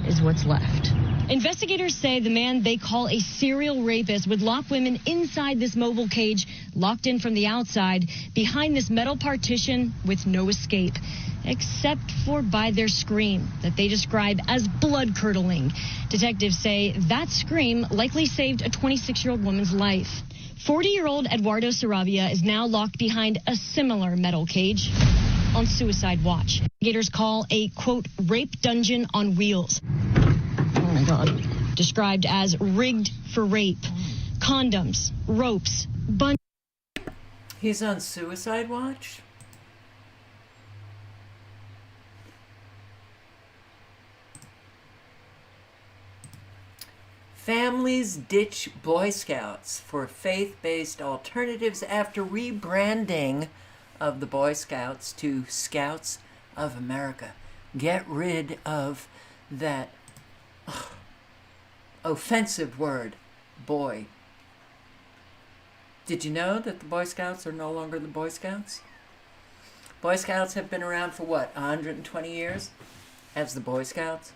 is what's left. Investigators say the man they call a serial rapist would lock women inside this mobile cage, locked in from the outside, behind this metal partition with no escape, except for by their scream that they describe as blood-curdling. Detectives say that scream likely saved a 26-year-old woman's life. 40-year-old Eduardo Sarabia is now locked behind a similar metal cage on suicide watch. Investigators call a, quote, rape dungeon on wheels. Oh my God. Described as rigged for rape. Condoms, ropes, bungees. He's on suicide watch? Families ditch Boy Scouts for faith-based alternatives after rebranding of the Boy Scouts to Scouts of America. Get rid of that offensive word, boy. Did you know that the Boy Scouts are no longer the Boy Scouts? Boy Scouts have been around for what, 120 years as the Boy Scouts?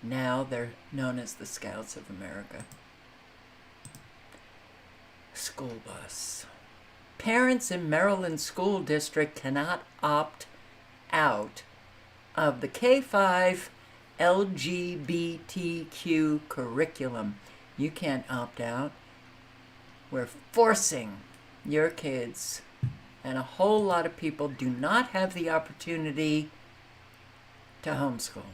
Now they're known as the Scouts of America. School bus. Parents in Maryland School District cannot opt out of the K-5 LGBTQ curriculum. You can't opt out. We're forcing your kids, and a whole lot of people do not have the opportunity to homeschool.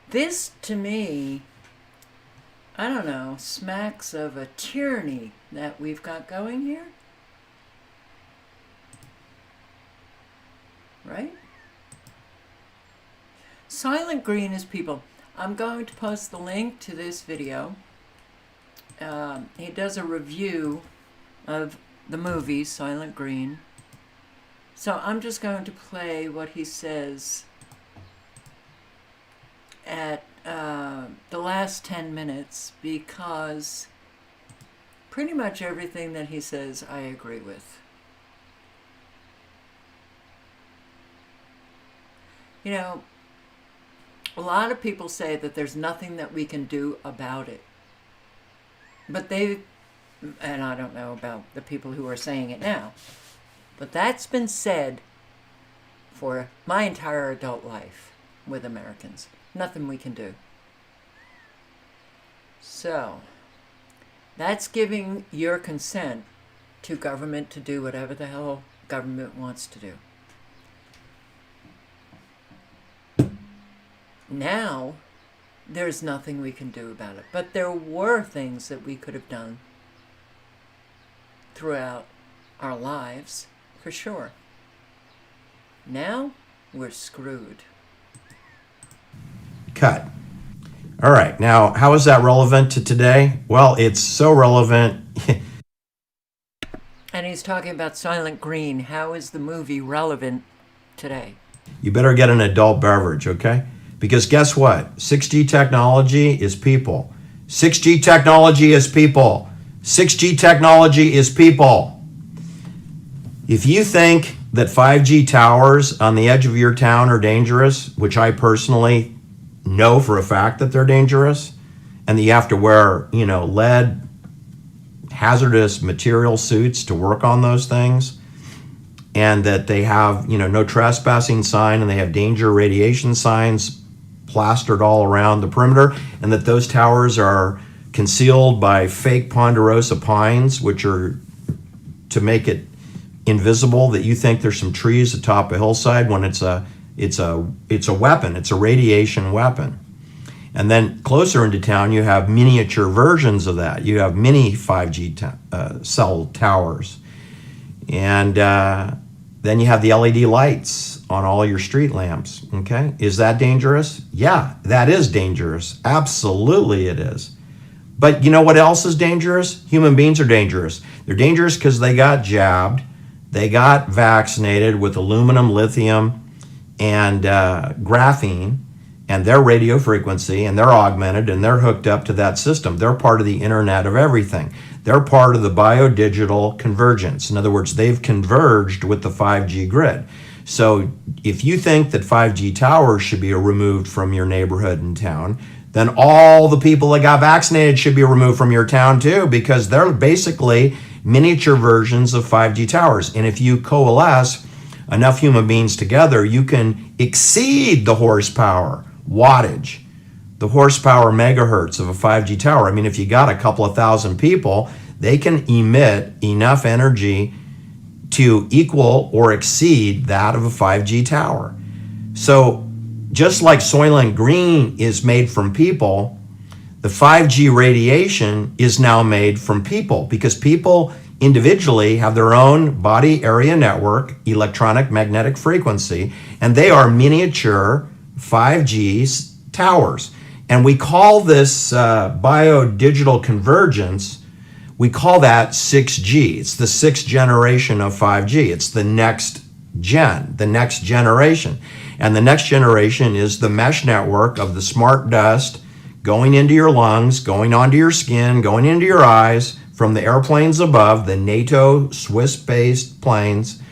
This, to me, I don't know, smacks of a tyranny that we've got going here. Right? Silent Green is people. I'm going to post the link to this video. He does a review of the movie Silent Green. So I'm just going to play what he says at the last 10 minutes, because pretty much everything that he says I agree with. You know, a lot of people say that there's nothing that we can do about it. But they, and I don't know about the people who are saying it now, but that's been said for my entire adult life with Americans. Nothing we can do. So, that's giving your consent to government to do whatever the hell government wants to do. Now, there's nothing we can do about it. But there were things that we could have done throughout our lives, for sure. Now, we're screwed. Cut. All right. Now, how is that relevant to today? Well, it's so relevant. And he's talking about Silent Green. How is the movie relevant today? You better get an adult beverage, okay? Because guess what? 6G technology is people. 6G technology is people. 6G technology is people. If you think that 5G towers on the edge of your town are dangerous, which I personally know for a fact that they're dangerous, and that you have to wear, lead, hazardous material suits to work on those things, and that they have, no trespassing sign, and they have danger radiation signs plastered all around the perimeter, and that those towers are concealed by fake ponderosa pines, which are to make it invisible that you think there's some trees atop a hillside when it's a weapon. It's a radiation weapon. And then closer into town, you have miniature versions of that. You have mini 5G cell towers. And then you have the LED lights on all your street lamps, okay? Is that dangerous? Yeah, that is dangerous. Absolutely it is. But you know what else is dangerous? Human beings are dangerous. They're dangerous because they got jabbed, they got vaccinated with aluminum, lithium, and graphene, and their radio frequency, and they're augmented, and they're hooked up to that system. They're part of the Internet of Everything. They're part of the biodigital convergence. In other words, they've converged with the 5G grid. So if you think that 5G towers should be removed from your neighborhood and town, then all the people that got vaccinated should be removed from your town too, because they're basically miniature versions of 5G towers. And if you coalesce enough human beings together, you can exceed the horsepower, wattage, the horsepower megahertz of a 5G tower. I mean, if you got a couple of thousand people, they can emit enough energy to equal or exceed that of a 5G tower. So just like Soylent Green is made from people, the 5G radiation is now made from people, because people individually have their own body area network, electronic magnetic frequency, and they are miniature 5G towers. And we call this biodigital convergence, we call that 6G. It's the sixth generation of 5G. It's the next generation. And the next generation is the mesh network of the smart dust going into your lungs, going onto your skin, going into your eyes from the airplanes above, the NATO Swiss-based planes,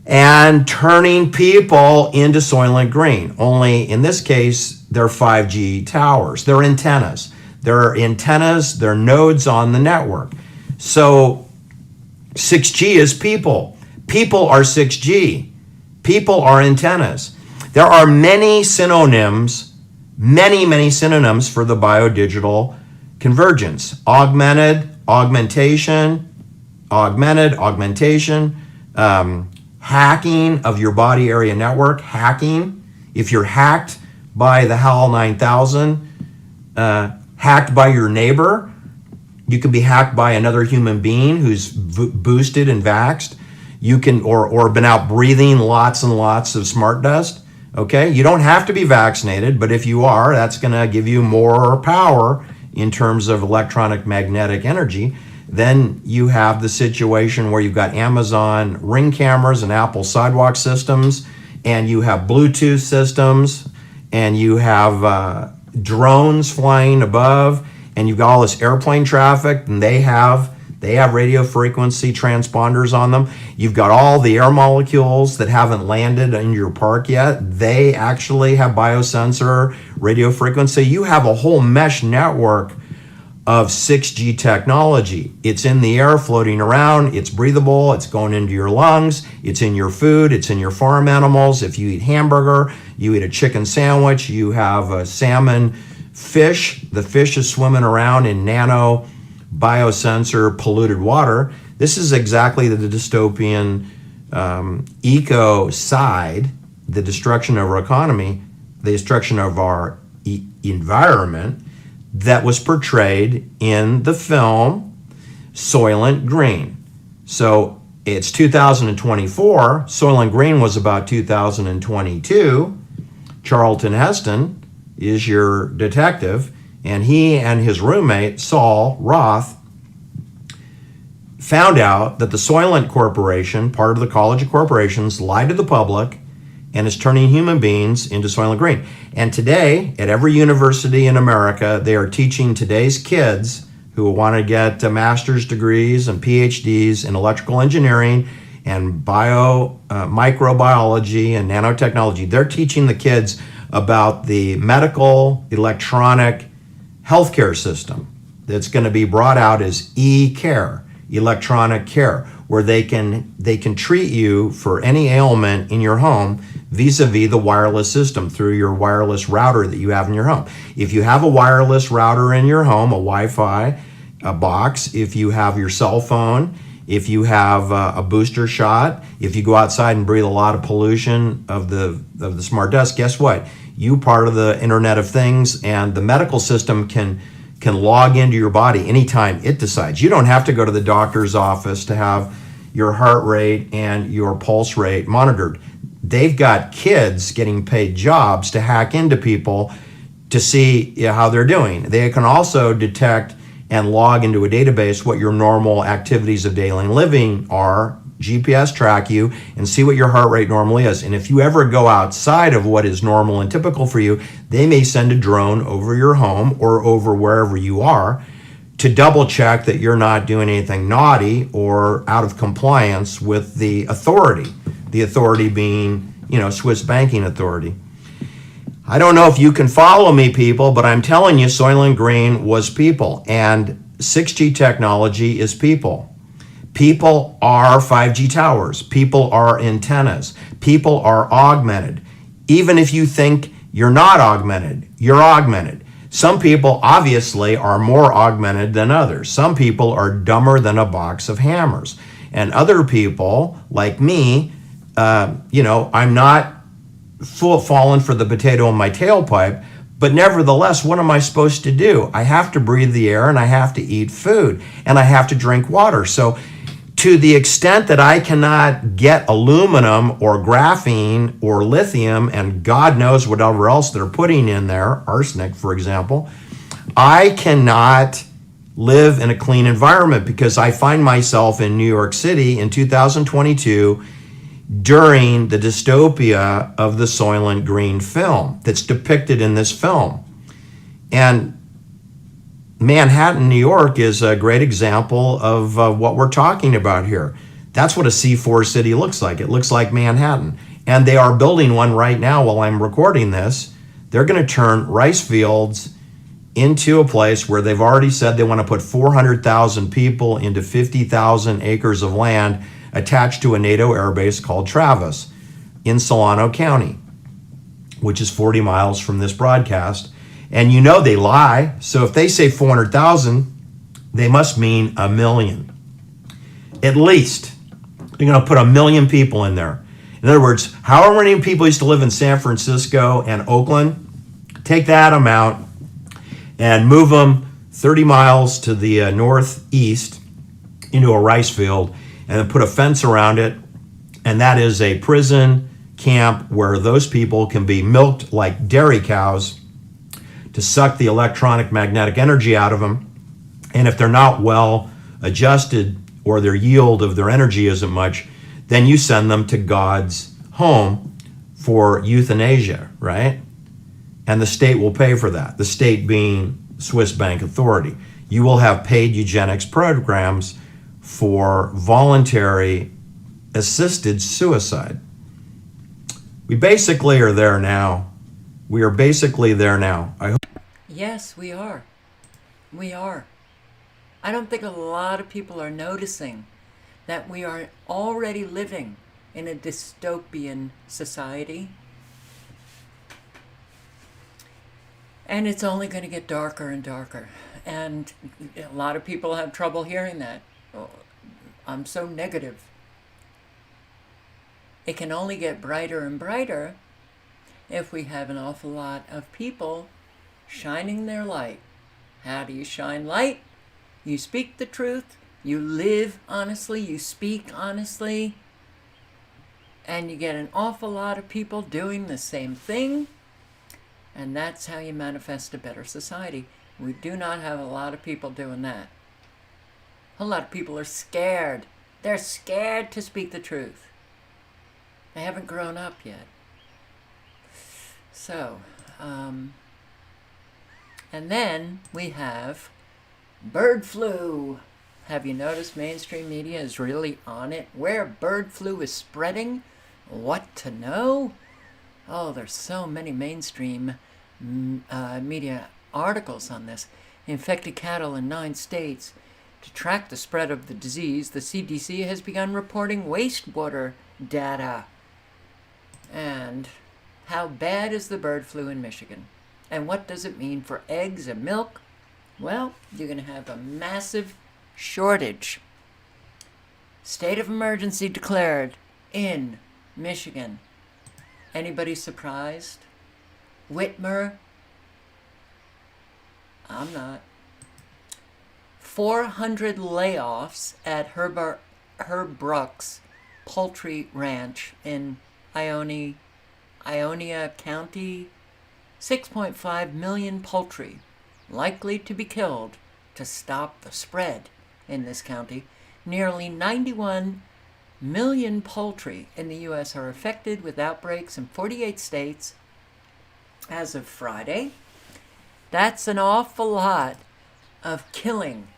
and turning people into Soylent Green. Only in this case, they're 5G towers. They're antennas. They're nodes on the network. So 6G is people. People are 6G. People are antennas. There are many synonyms, many synonyms for the biodigital convergence. Augmentation, hacking of your body area network, hacking. If you're hacked by the HAL 9000, hacked by your neighbor, you can be hacked by another human being who's boosted and vaxxed. You can, or been out breathing lots and lots of smart dust. Okay, you don't have to be vaccinated, but if you are, that's going to give you more power in terms of electronic magnetic energy. Then you have the situation where you've got Amazon Ring cameras and Apple Sidewalk systems, and you have Bluetooth systems, and you have drones flying above, and you've got all this airplane traffic, and they have radio frequency transponders on them. You've got all the air molecules that haven't landed in your park yet. They actually have biosensor radio frequency. You have a whole mesh network of 6G technology. It's in the air, floating around. It's breathable. It's going into your lungs. It's in your food. It's in your farm animals. If you eat hamburger, you eat a chicken sandwich, you have a salmon Fish, the fish is swimming around in nano biosensor polluted water. This is exactly the dystopian eco side, the destruction of our economy, the destruction of our environment that was portrayed in the film Soylent Green. So it's 2024. Soylent Green was about 2022. Charlton Heston is your detective, and he and his roommate, Saul Roth, found out that the Soylent Corporation, part of the College of Corporations, lied to the public and is turning human beings into Soylent Green. And today, at every university in America, they are teaching today's kids who want to get master's degrees and PhDs in electrical engineering and microbiology and nanotechnology. They're teaching the kids about the medical electronic healthcare system that's going to be brought out as e-care, electronic care, where they can treat you for any ailment in your home vis-a-vis the wireless system through your wireless router that you have in your home. If you have a wireless router in your home, a Wi-Fi, a box, if you have your cell phone, if you have a booster shot, if you go outside and breathe a lot of pollution of the smart dust, guess what? You part of the Internet of Things, and the medical system can log into your body anytime it decides. You don't have to go to the doctor's office to have your heart rate and your pulse rate monitored. They've got kids getting paid jobs to hack into people to see how they're doing. They can also detect and log into a database what your normal activities of daily living are, GPS track you, and see what your heart rate normally is. And if you ever go outside of what is normal and typical for you, they may send a drone over your home or over wherever you are to double check that you're not doing anything naughty or out of compliance with the authority being, Swiss banking authority. I don't know if you can follow me, people, but I'm telling you, Soylent Green was people, and 6G technology is people. People are 5G towers. People are antennas. People are augmented. Even if you think you're not augmented, you're augmented. Some people obviously are more augmented than others. Some people are dumber than a box of hammers. And other people, like me, I'm not falling for the potato in my tailpipe, but nevertheless, what am I supposed to do? I have to breathe the air, and I have to eat food, and I have to drink water. So to the extent that I cannot get aluminum or graphene or lithium and God knows whatever else they're putting in there, arsenic, for example, I cannot live in a clean environment because I find myself in New York City in 2022 during the dystopia of the Soylent Green film that's depicted in this film. And Manhattan, New York is a great example of what we're talking about here. That's what a C4 city looks like. It looks like Manhattan. And they are building one right now while I'm recording this. They're going to turn rice fields into a place where they've already said they want to put 400,000 people into 50,000 acres of land attached to a NATO airbase called Travis in Solano County, which is 40 miles from this broadcast. And they lie. So if they say 400,000, they must mean 1 million. At least. They're going to put 1 million people in there. In other words, however many people used to live in San Francisco and Oakland, take that amount and move them 30 miles to the northeast into a rice field and then put a fence around it. And that is a prison camp where those people can be milked like dairy cows to suck the electronic magnetic energy out of them. And if they're not well adjusted or their yield of their energy isn't much, then you send them to God's home for euthanasia, right? And the state will pay for that, the state being Swiss Bank Authority. You will have paid eugenics programs for voluntary assisted suicide. We basically are there now. We are basically there now. Yes, we are. We are. I don't think a lot of people are noticing that we are already living in a dystopian society. And it's only going to get darker and darker. And a lot of people have trouble hearing that. Oh, I'm so negative. It can only get brighter and brighter if we have an awful lot of people shining their light. How do you shine light? You speak the truth. You live honestly. You speak honestly. And you get an awful lot of people doing the same thing. And that's how you manifest a better society. We do not have a lot of people doing that. A lot of people are scared. They're scared to speak the truth. They haven't grown up yet. So, and then we have bird flu. Have you noticed mainstream media is really on it? Where bird flu is spreading? What to know? Oh, there's so many mainstream media articles on this. Infected cattle in 9 states. To track the spread of the disease, the CDC has begun reporting wastewater data. And how bad is the bird flu in Michigan? And what does it mean for eggs and milk? Well, you're going to have a massive shortage. State of emergency declared in Michigan. Anybody surprised? Whitmer? I'm not. 400 layoffs at Herb Brooks Poultry Ranch in Ionia County. 6.5 million poultry likely to be killed to stop the spread in this county. Nearly 91 million poultry in the U.S. are affected with outbreaks in 48 states as of Friday. That's an awful lot of killing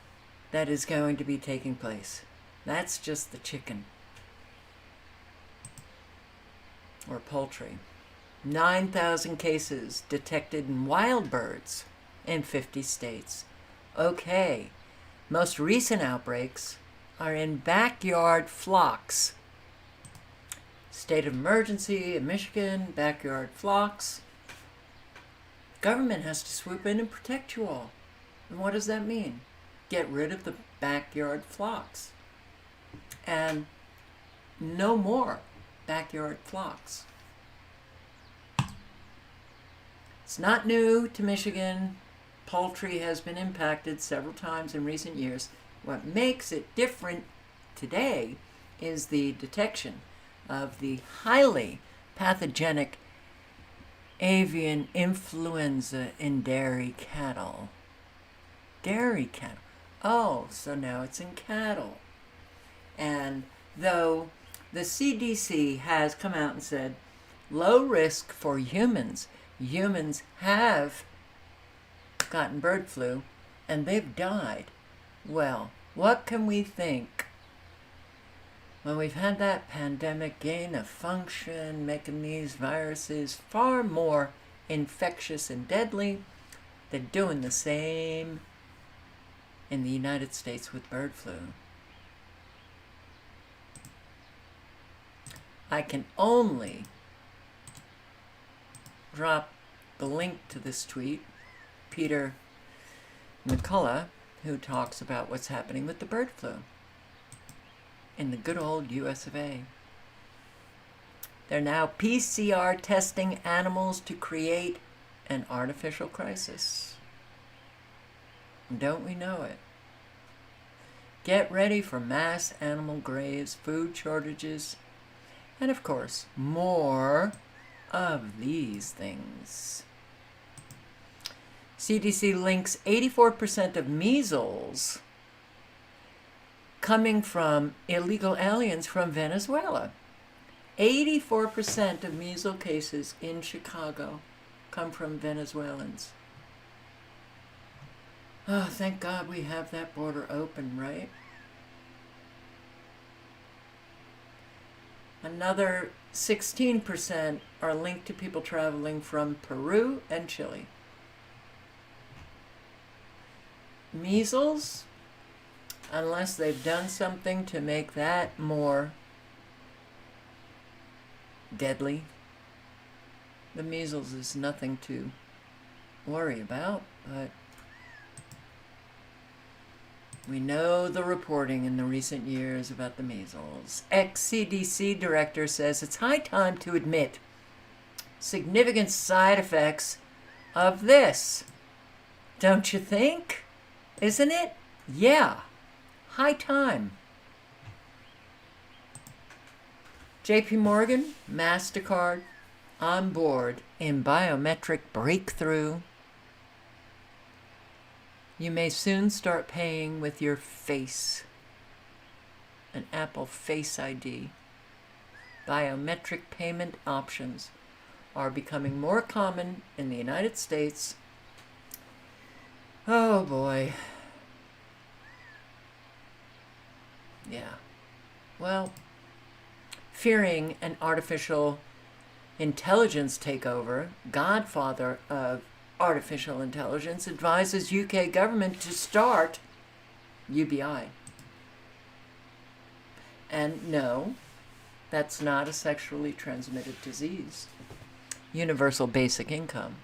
that is going to be taking place. That's just the chicken or poultry. 9,000 cases detected in wild birds in 50 states. Okay, most recent outbreaks are in backyard flocks. State of emergency in Michigan, backyard flocks. Government has to swoop in and protect you all. And what does that mean? Get rid of the backyard flocks. And no more backyard flocks. It's not new to Michigan. Poultry has been impacted several times in recent years. What makes it different today is the detection of the highly pathogenic avian influenza in dairy cattle. Dairy cattle. Oh, so now it's in cattle. And though the CDC has come out and said, low risk for humans, humans have gotten bird flu and they've died. Well, what can we think when we've had that pandemic gain of function, making these viruses far more infectious and deadly? They're doing the same in the United States with bird flu. I can only drop the link to this tweet, Peter McCullough, who talks about what's happening with the bird flu in the good old US of A. They're now PCR testing animals to create an artificial crisis. Don't we know it? Get ready for mass animal graves, food shortages, and of course, more of these things. CDC links 84% of measles coming from illegal aliens from Venezuela. 84% of measles cases in Chicago come from Venezuelans. Oh, thank God we have that border open, right? Another 16% are linked to people traveling from Peru and Chile. Measles, unless they've done something to make that more deadly, the measles is nothing to worry about, but we know the reporting in the recent years about the measles. Ex-CDC director says it's high time to admit significant side effects of this. Don't you think? Isn't it? Yeah. High time. JP Morgan, MasterCard, on board in biometric breakthrough. You may soon start paying with your face. An Apple Face ID. Biometric payment options are becoming more common in the United States. Oh boy. Yeah. Well, fearing an artificial intelligence takeover, godfather of artificial intelligence advises UK government to start UBI. And no, that's not a sexually transmitted disease. Universal basic income.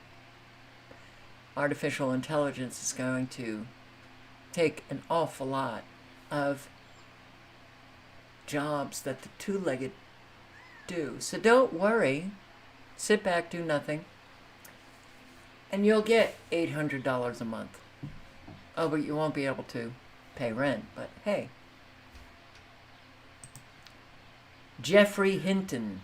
Artificial intelligence is going to take an awful lot of jobs that the two-legged do. So don't worry. Sit back, do nothing. And you'll get $800 a month. Oh, but you won't be able to pay rent. But hey. Geoffrey Hinton,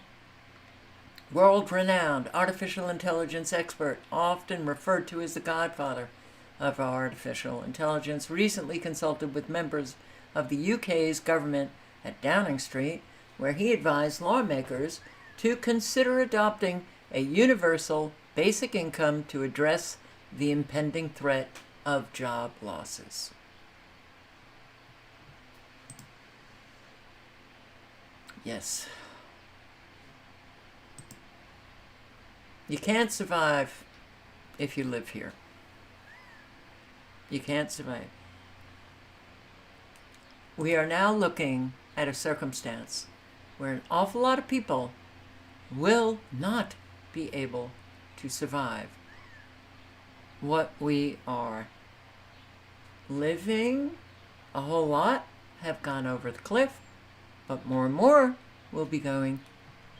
world-renowned artificial intelligence expert, often referred to as the godfather of artificial intelligence, recently consulted with members of the UK's government at Downing Street, where he advised lawmakers to consider adopting a universal basic income to address the impending threat of job losses. Yes. You can't survive if you live here. You can't survive. We are now looking at a circumstance where an awful lot of people will not be able to survive what we are living. A whole lot have gone over the cliff, but more and more will be going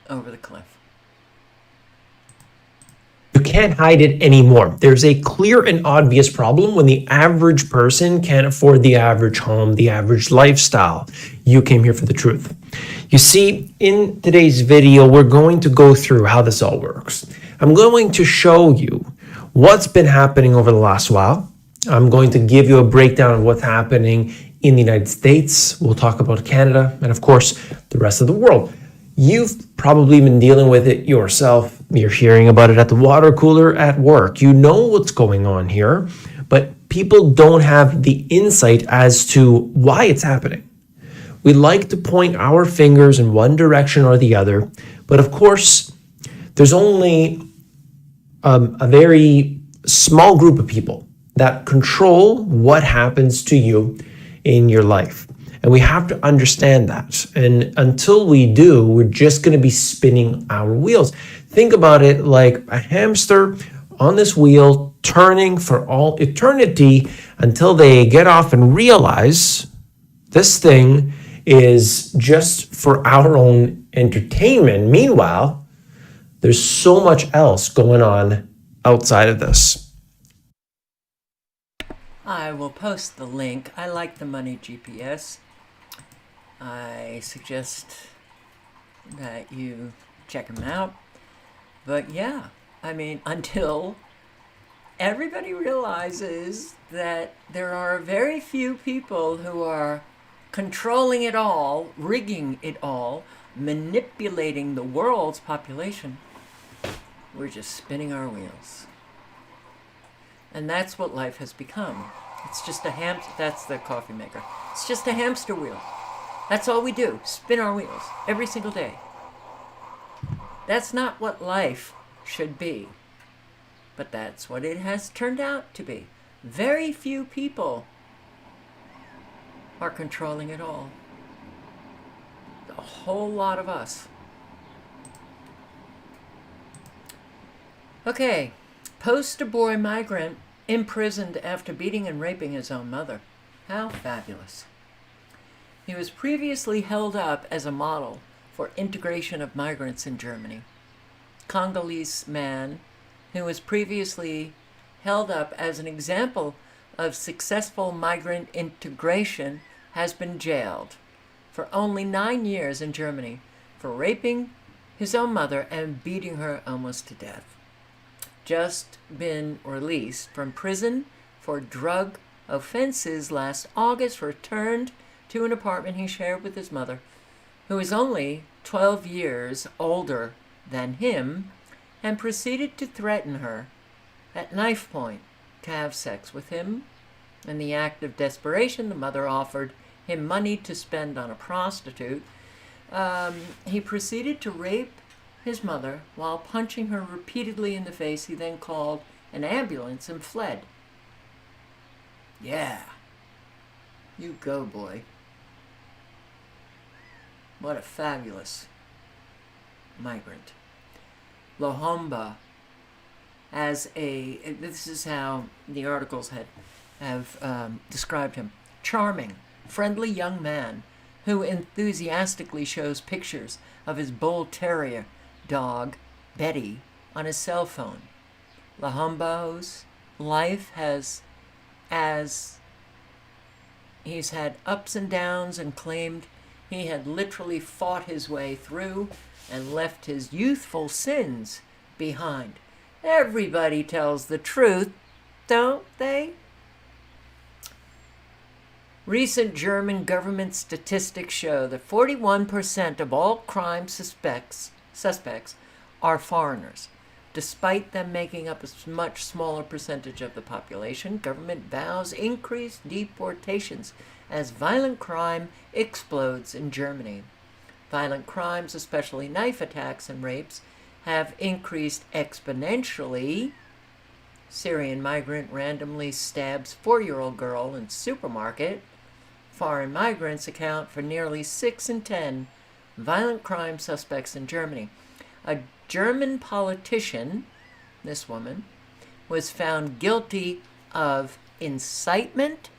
over the cliff. You can't hide it anymore. There's a clear and obvious problem when the average person can't afford the average home, the average lifestyle. You came here for the truth. You see, in today's video, we're going to go through how this all works. I'm going to show you what's been happening over the last while. I'm going to give you a breakdown of what's happening in the United States. We'll talk about Canada and, of course, the rest of the world. You've probably been dealing with it yourself. You're hearing about it at the water cooler at work. You know what's going on here, but people don't have the insight as to why it's happening. We like to point our fingers in one direction or the other, but of course, there's only a very small group of people that control what happens to you in your life. And we have to understand that. And until we do, we're just going to be spinning our wheels. Think about it like a hamster on this wheel turning for all eternity until they get off and realize this thing is just for our own entertainment. Meanwhile, there's so much else going on outside of this. I will post the link. I like the Money GPS. I suggest that you check them out. But yeah, I mean, until everybody realizes that there are very few people who are controlling it all, rigging it all, manipulating the world's population, we're just spinning our wheels. And that's what life has become. It's just a that's the coffee maker. It's just a hamster wheel. That's all we do, spin our wheels every single day. That's not what life should be. But that's what it has turned out to be. Very few people are controlling it all. A whole lot of us. Okay, Poster boy migrant imprisoned after beating and raping his own mother. How fabulous. He was previously held up as a model for integration of migrants in Germany. Congolese man who was previously held up as an example of successful migrant integration has been jailed for only 9 years in Germany for raping his own mother and beating her almost to death. Just been released from prison for drug offenses last August, returned to an apartment he shared with his mother, who is only 12 years older than him, and proceeded to threaten her at knife point to have sex with him. In the act of desperation, the mother offered him money to spend on a prostitute. He proceeded to rape his mother while punching her repeatedly in the face. He then called an ambulance and fled. Yeah. You go, boy. What a fabulous migrant. Lohomba, this is how the articles have described him, charming, friendly young man who enthusiastically shows pictures of his bull terrier dog, Betty, on his cell phone. Lohomba's life as he's had ups and downs and claimed he had literally fought his way through and left his youthful sins behind. Everybody tells the truth, don't they? Recent German government statistics show that 41% of all crime suspects are foreigners. Despite them making up a much smaller percentage of the population, government vows increased deportations as violent crime explodes in Germany. Violent crimes, especially knife attacks and rapes, have increased exponentially. Syrian migrant randomly stabs 4-year-old girl in supermarket. Foreign migrants account for nearly 6 in 10 violent crime suspects in Germany. A German politician, this woman, was found guilty of incitement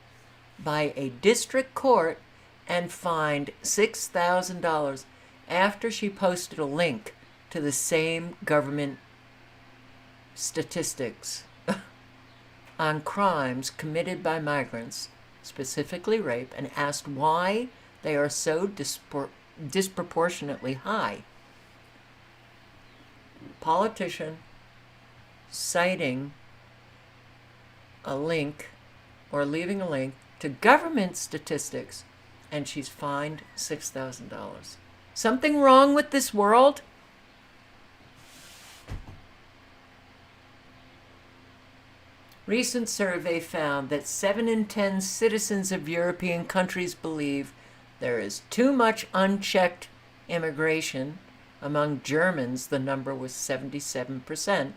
by a district court and fined $6,000 after she posted a link to the same government statistics on crimes committed by migrants, specifically rape, and asked why they are so disproportionately high. Politician citing a link or leaving a link to government statistics, and she's fined $6,000. Something wrong with this world? Recent survey found that 7 in 10 citizens of European countries believe there is too much unchecked immigration. Among Germans, the number was 77%.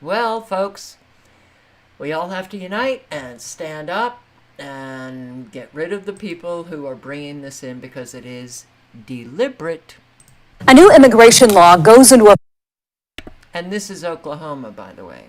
Well, folks, we all have to unite and stand up and get rid of the people who are bringing this in, because it is deliberate. A new immigration law goes into And this is Oklahoma, by the way.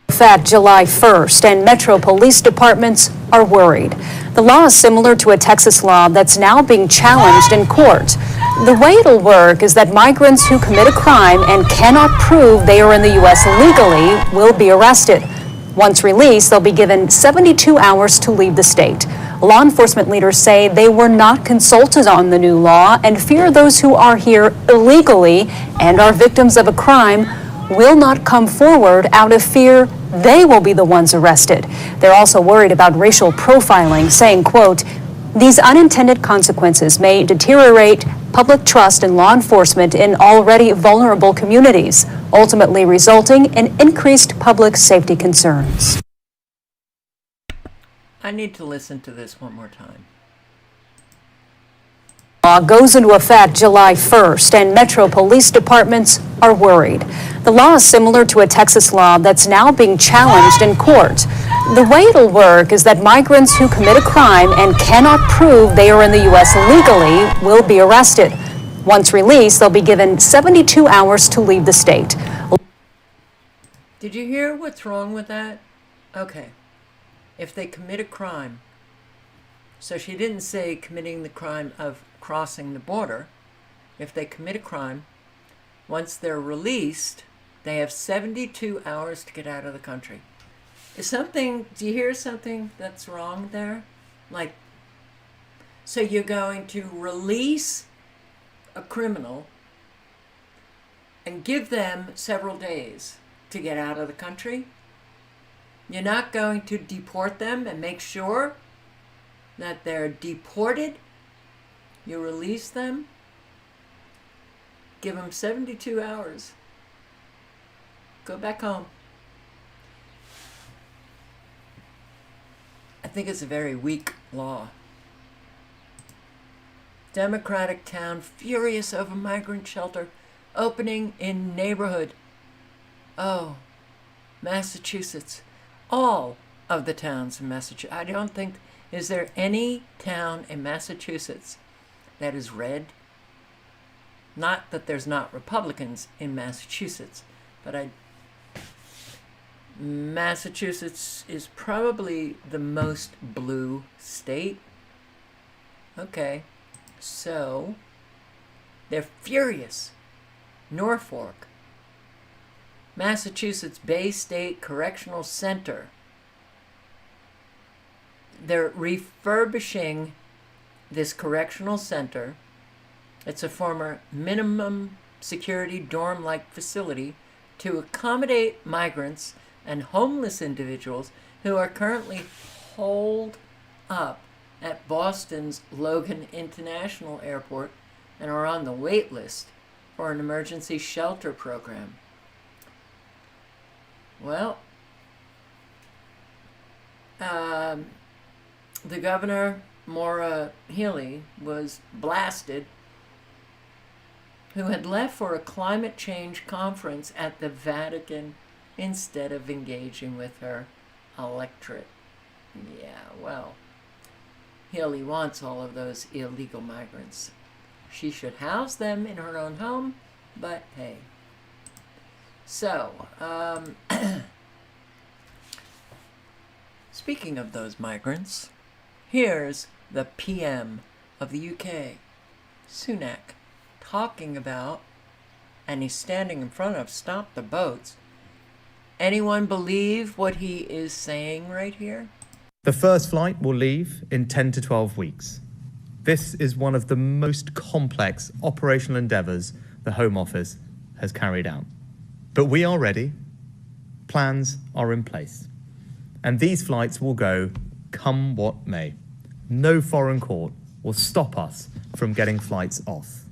effect July 1st, and Metro police departments are worried. The law is similar to a Texas law that's now being challenged in court. The way it'll work is that migrants who commit a crime and cannot prove they are in the U.S. legally will be arrested. Once released, they'll be given 72 hours to leave the state. Law enforcement leaders say they were not consulted on the new law and fear those who are here illegally and are victims of a crime will not come forward out of fear they will be the ones arrested. They're also worried about racial profiling, saying, quote, "These unintended consequences may deteriorate public trust in law enforcement in already vulnerable communities, ultimately resulting in increased public safety concerns." I need to listen to this one more time. Law goes into effect July 1st, and Metro police departments are worried. The law is similar to a Texas law that's now being challenged in court. The way it'll work is that migrants who commit a crime and cannot prove they are in the U.S. legally will be arrested. Once released, they'll be given 72 hours to leave the state. Did you hear what's wrong with that? Okay. If they commit a crime, so she didn't say committing the crime of crossing the border. If they commit a crime, once they're released, they have 72 hours to get out of the country. Do you hear something that's wrong there? Like, so you're going to release a criminal and give them several days to get out of the country? You're not going to deport them and make sure that they're deported? You release them? Give them 72 hours. Go back home. I think it's a very weak law. Democratic town furious over migrant shelter opening in neighborhood. Oh, Massachusetts. All of the towns in Massachusetts. I don't think, is there any town in Massachusetts that is red? Not that there's not Republicans in Massachusetts, but Massachusetts is probably the most blue state. Okay, so they're furious. Norfolk, Massachusetts Bay State Correctional Center. They're refurbishing this correctional center. It's a former minimum security dorm-like facility to accommodate migrants and homeless individuals who are currently holed up at Boston's Logan International Airport and are on the wait list for an emergency shelter program. Well, the governor, Maura Healey, was blasted, who had left for a climate change conference at the Vatican instead of engaging with her electorate. Yeah, well, Healey wants all of those illegal migrants. She should house them in her own home, but hey. So, speaking of those migrants, here's the PM of the UK, Sunak, talking about, and he's standing in front of Stop the Boats. Anyone believe what he is saying right here? The first flight will leave in 10 to 12 weeks. This is one of the most complex operational endeavours the Home Office has carried out. But we are ready. Plans are in place. And these flights will go come what may. No foreign court will stop us from getting flights off.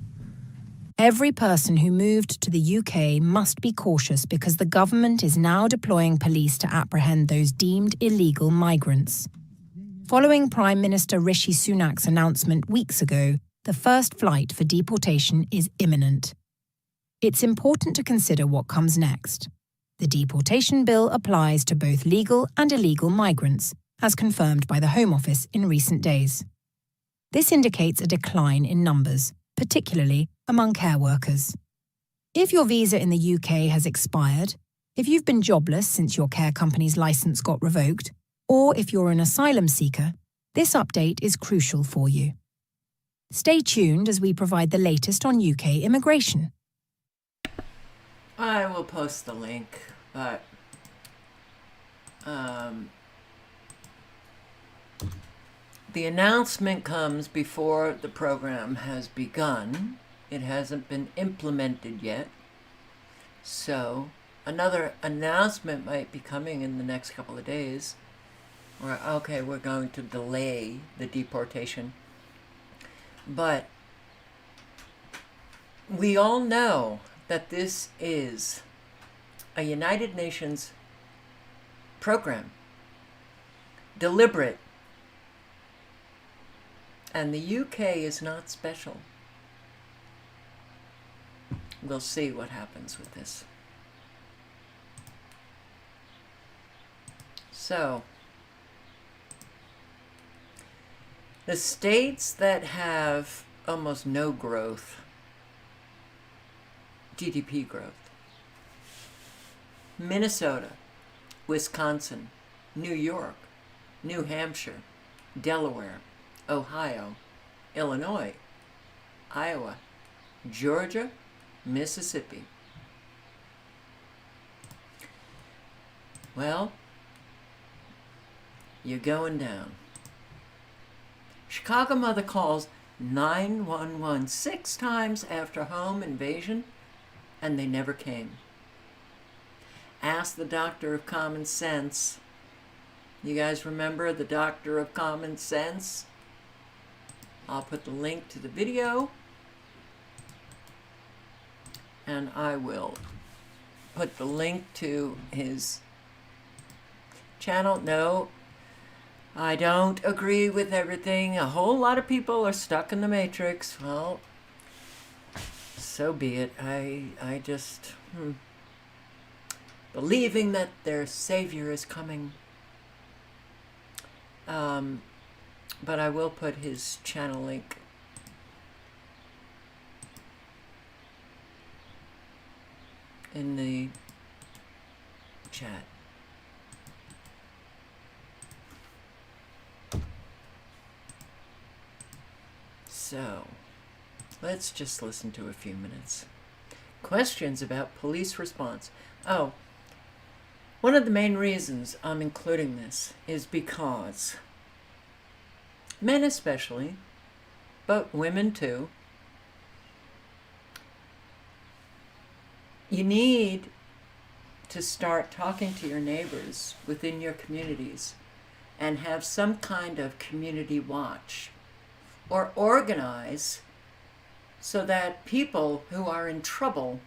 Every person who moved to the UK must be cautious because the government is now deploying police to apprehend those deemed illegal migrants. Following Prime Minister Rishi Sunak's announcement weeks ago, the first flight for deportation is imminent. It's important to consider what comes next. The deportation bill applies to both legal and illegal migrants, as confirmed by the Home Office in recent days. This indicates a decline in numbers, particularly among care workers. If your visa in the UK has expired, if you've been jobless since your care company's licence got revoked, or if you're an asylum seeker, this update is crucial for you. Stay tuned as we provide the latest on UK immigration. I will post the link, but the announcement comes before the program has begun. It hasn't been implemented yet. So another announcement might be coming in the next couple of days. Where, okay, we're going to delay the deportation. But we all know that this is a United Nations program. Deliberate. And the UK is not special. We'll see what happens with this. So, the states that have almost no growth, GDP growth, Minnesota, Wisconsin, New York, New Hampshire, Delaware, Ohio, Illinois, Iowa, Georgia, Mississippi. Well, you're going down. Chicago mother calls 911 6 times after home invasion, and they never came. Ask the doctor of common sense. You guys remember the doctor of common sense? I'll put the link to the video, and I will put the link to his channel. No, I don't agree with everything. A whole lot of people are stuck in the matrix. Well, so be it. I just believing that their savior is coming. But I will put his channel link in the chat. So, let's just listen to a few minutes. Questions about police response. Oh, one of the main reasons I'm including this is because men especially, but women too, you need to start talking to your neighbors within your communities and have some kind of community watch, or organize so that people who are in trouble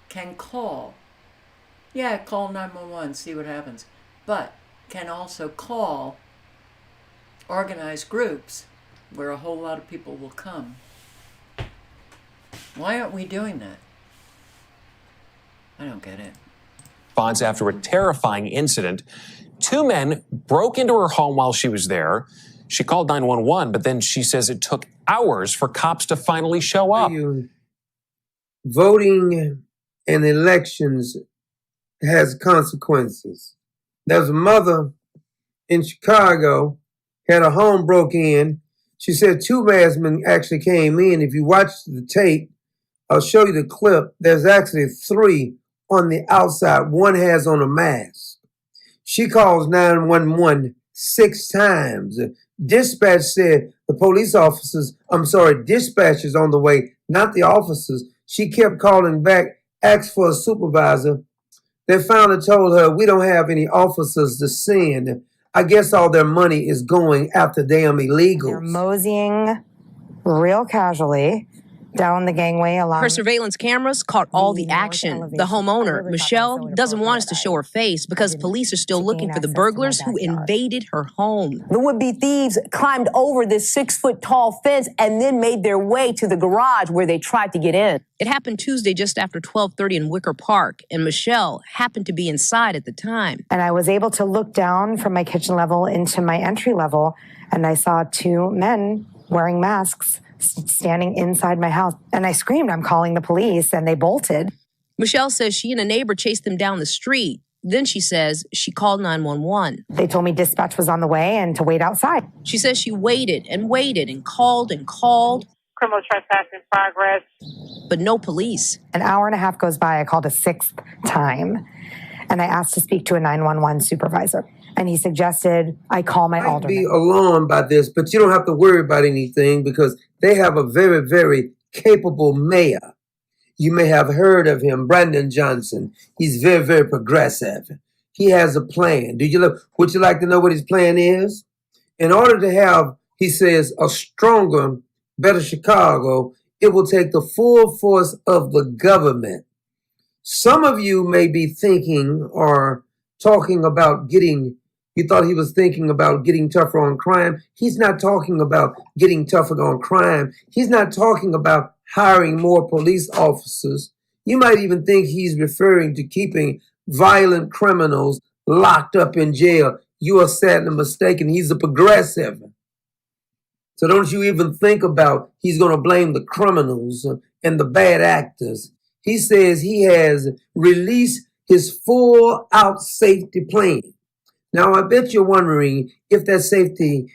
can call. Yeah, call 911, see what happens. But can also call organized groups where a whole lot of people will come. Why aren't we doing that? I don't get it. Response after a terrifying incident. 2 men broke into her home while she was there. She called 911, but then she says it took hours for cops to finally show up. Voting in elections has consequences. There's a mother in Chicago, had a home broke in. She said 2 masked men actually came in. If you watch the tape, I'll show you the clip. There's actually 3 on the outside. 1 has on a mask. She calls 911 6 times. Dispatch said the dispatchers on the way, not the officers. She kept calling back, asked for a supervisor. They finally told her, we don't have any officers to send. I guess all their money is going after damn illegals. They're moseying real casually down the gangway along. Her surveillance cameras caught all the action. The homeowner, Michelle, doesn't want us to show her face because police are still looking for the burglars who invaded her home. The would-be thieves climbed over this 6-foot-tall fence and then made their way to the garage where they tried to get in. It happened Tuesday just after 12:30 in Wicker Park, and Michelle happened to be inside at the time. And I was able to look down from my kitchen level into my entry level, and I saw 2 men wearing masks standing inside my house. And I screamed, I'm calling the police, and they bolted. Michelle says she and a neighbor chased them down the street. Then she says she called 911. They told me dispatch was on the way and to wait outside. She says she waited and waited and called and called. Criminal trespass in progress. But no police. An hour and a half goes by. I called a 6th time, and I asked to speak to a 911 supervisor. And he suggested I call my alderman. Be alarmed by this, but you don't have to worry about anything because they have a very, very capable mayor. You may have heard of him, Brandon Johnson. He's very, very progressive. He has a plan. Would you like to know what his plan is? In order to have, he says, a stronger, better Chicago, it will take the full force of the government. Some of you may be thinking or talking about you thought he was thinking about getting tougher on crime. He's not talking about getting tougher on crime. He's not talking about hiring more police officers. You might even think he's referring to keeping violent criminals locked up in jail. You are sadly mistaken. He's a progressive. So don't you even think about he's going to blame the criminals and the bad actors. He says he has released his full out safety plan. Now, I bet you're wondering if that safety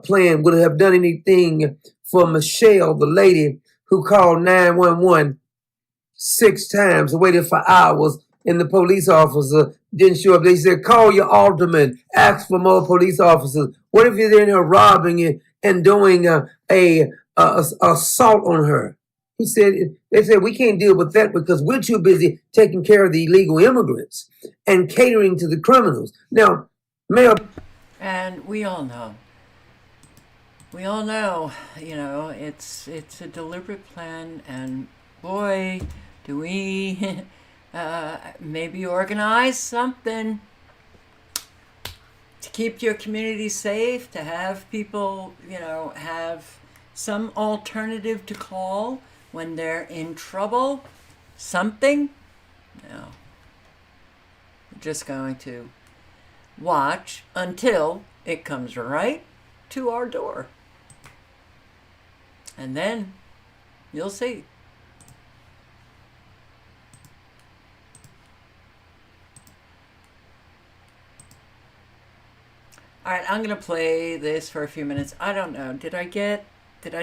plan would have done anything for Michelle, the lady who called 911 6 times and waited for hours, and the police officer didn't show up. They said, call your alderman, ask for more police officers. What if you're in here robbing it and doing a assault on her? He said, they said, we can't deal with that because we're too busy taking care of the illegal immigrants and catering to the criminals. Now, Mayor. And we all know, you know, it's a deliberate plan, and boy, do we maybe organize something to keep your community safe, to have people, you know, have some alternative to call when they're in trouble, something. No, we're just going to watch until it comes right to our door. And then you'll see. All right, I'm going to play this for a few minutes. I don't know. Did I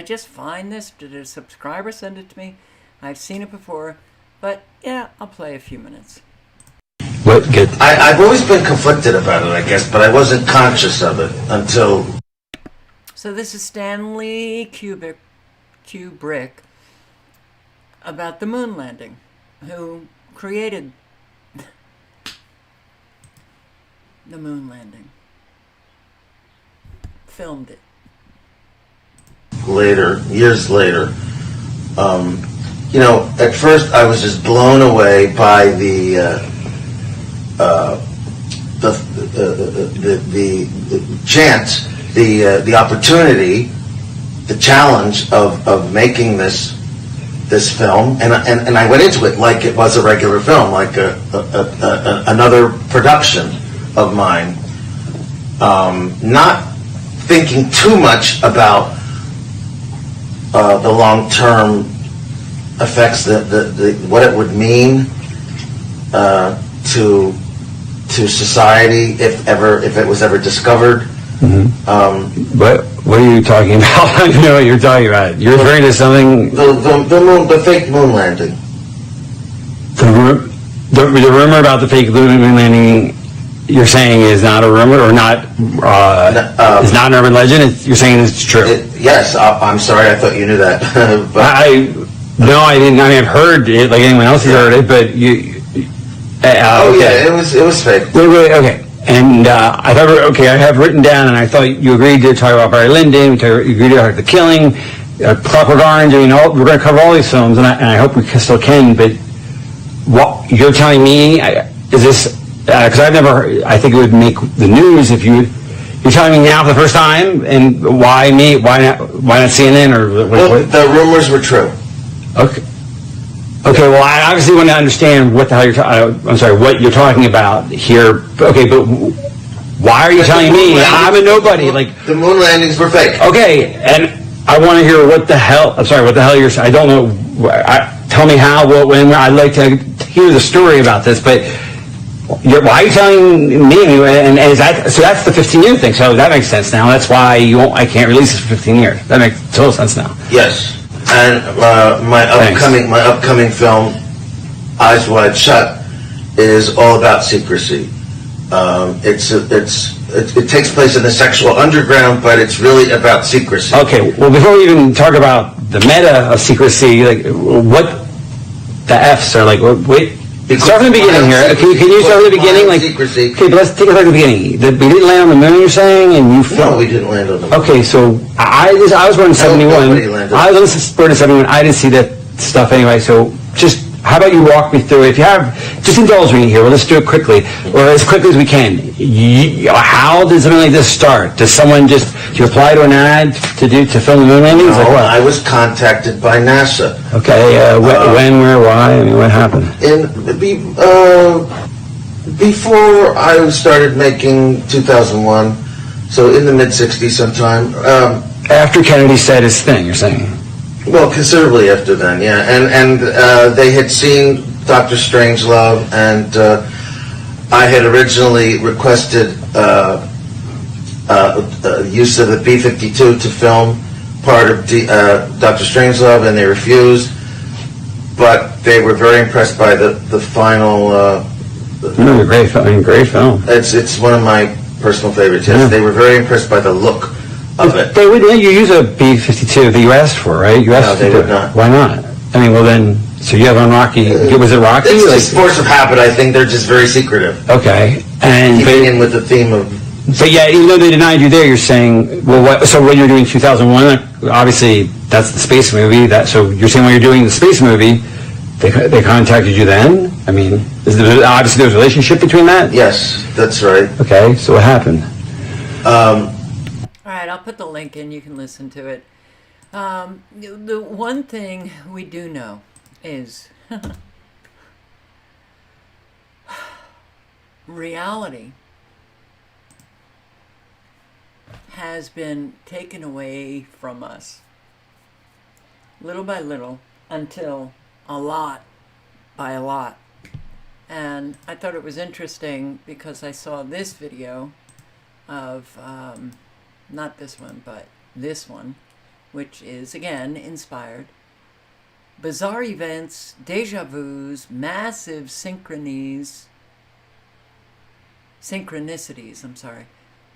just find this? Did a subscriber send it to me? I've seen it before. But yeah, I'll play a few minutes. I've always been conflicted about it, I guess, but I wasn't conscious of it until... So this is Stanley Kubrick about the moon landing, who created the moon landing, filmed it. Years later, you know, at first I was just blown away by the chance, the opportunity, the challenge of making this film, and I went into it like it was a regular film, like another production of mine, not thinking too much about the long-term effects, what it would mean to society if it was ever discovered. Mm-hmm. What are you talking about? I don't know what you're talking about. You're referring to something. The fake moon landing. The rumor about the fake moon landing, you're saying is not a rumor, or not is not an urban legend. You're saying it's true. Yes, I'm sorry. I thought you knew that. No, I didn't. I mean, I've heard it like anyone else has heard it, but you. Okay. Yeah, it was fake. Wait, okay. And I thought, okay, I have written down, and I thought you agreed to talk about Barry Lyndon, you agreed to talk about The Killing, Clockwork Orange. I mean, we're going to cover all these films, and I hope we still can. But what you're telling me is this? Because I've never heard, I think it would make the news if you're telling me now for the first time. And why me? Why not CNN or? Well, the rumors were true. Okay. Okay, well, I obviously want to understand what the hell what you're talking about here. Okay, but why are you telling me I'm a nobody? Like, the moon landings were fake. Okay, and I want to hear what the hell you're saying. I don't know. Tell me how, what, when. I'd like to hear the story about this, but why are you telling me? And is that, so that's the 15-year thing. So that makes sense now. That's why I can't release this for 15 years. That makes total sense now. Yes. And my upcoming film, Eyes Wide Shut, is all about secrecy. It takes place in the sexual underground, but it's really about secrecy. Okay. Well, before we even talk about the meta of secrecy, like what the F's are like. Wait. Start from the beginning here. Can you start from the beginning? Like, secrecy. Okay, but let's take it back to the beginning. We didn't land on the moon, you're saying, and you fell. No, we didn't land on the moon. Okay, so I was born in 71. I was born in 71. I didn't see that stuff anyway. So just how about you walk me through it? If you have, just indulge me here. Well, let's do it quickly, or as quickly as we can. How does something like this start? Does someone do you apply to an ad to film the moon landings? No, I was contacted by NASA. Okay, when, where, why? I mean, what happened? Before I started making 2001, so in the mid-'60s sometime. After Kennedy said his thing, you're saying? Well, considerably after then, yeah. And they had seen Dr. Strangelove, and I had originally requested use of the B-52 to film part of Dr. Strangelove, and they refused. But they were very impressed by the final. Great film. It's one of my personal favorites. Yes, Yeah. they were very impressed by the look of it. They wouldn't let you use a B-52 that you asked for, right? You asked they would not. Why not? I mean, well then, so you have on Rocky. Was it Rocky? It's just force of habit. I think they're just very secretive. Okay, and keeping in with the theme of. But yeah, even though they denied you there, you're saying, well, what? So when you're doing 2001, obviously that's the space movie. So you're saying when you're doing the space movie, they contacted you then? I mean, obviously there's a relationship between that? Yes, that's right. Okay, so what happened? All right, I'll put the link in. You can listen to it. The one thing we do know is reality has been taken away from us little by little until a lot by a lot. And I thought it was interesting because I saw this video of, not this one, but this one, which is, again, inspired. Bizarre events, deja vus, massive synchronicities, I'm sorry.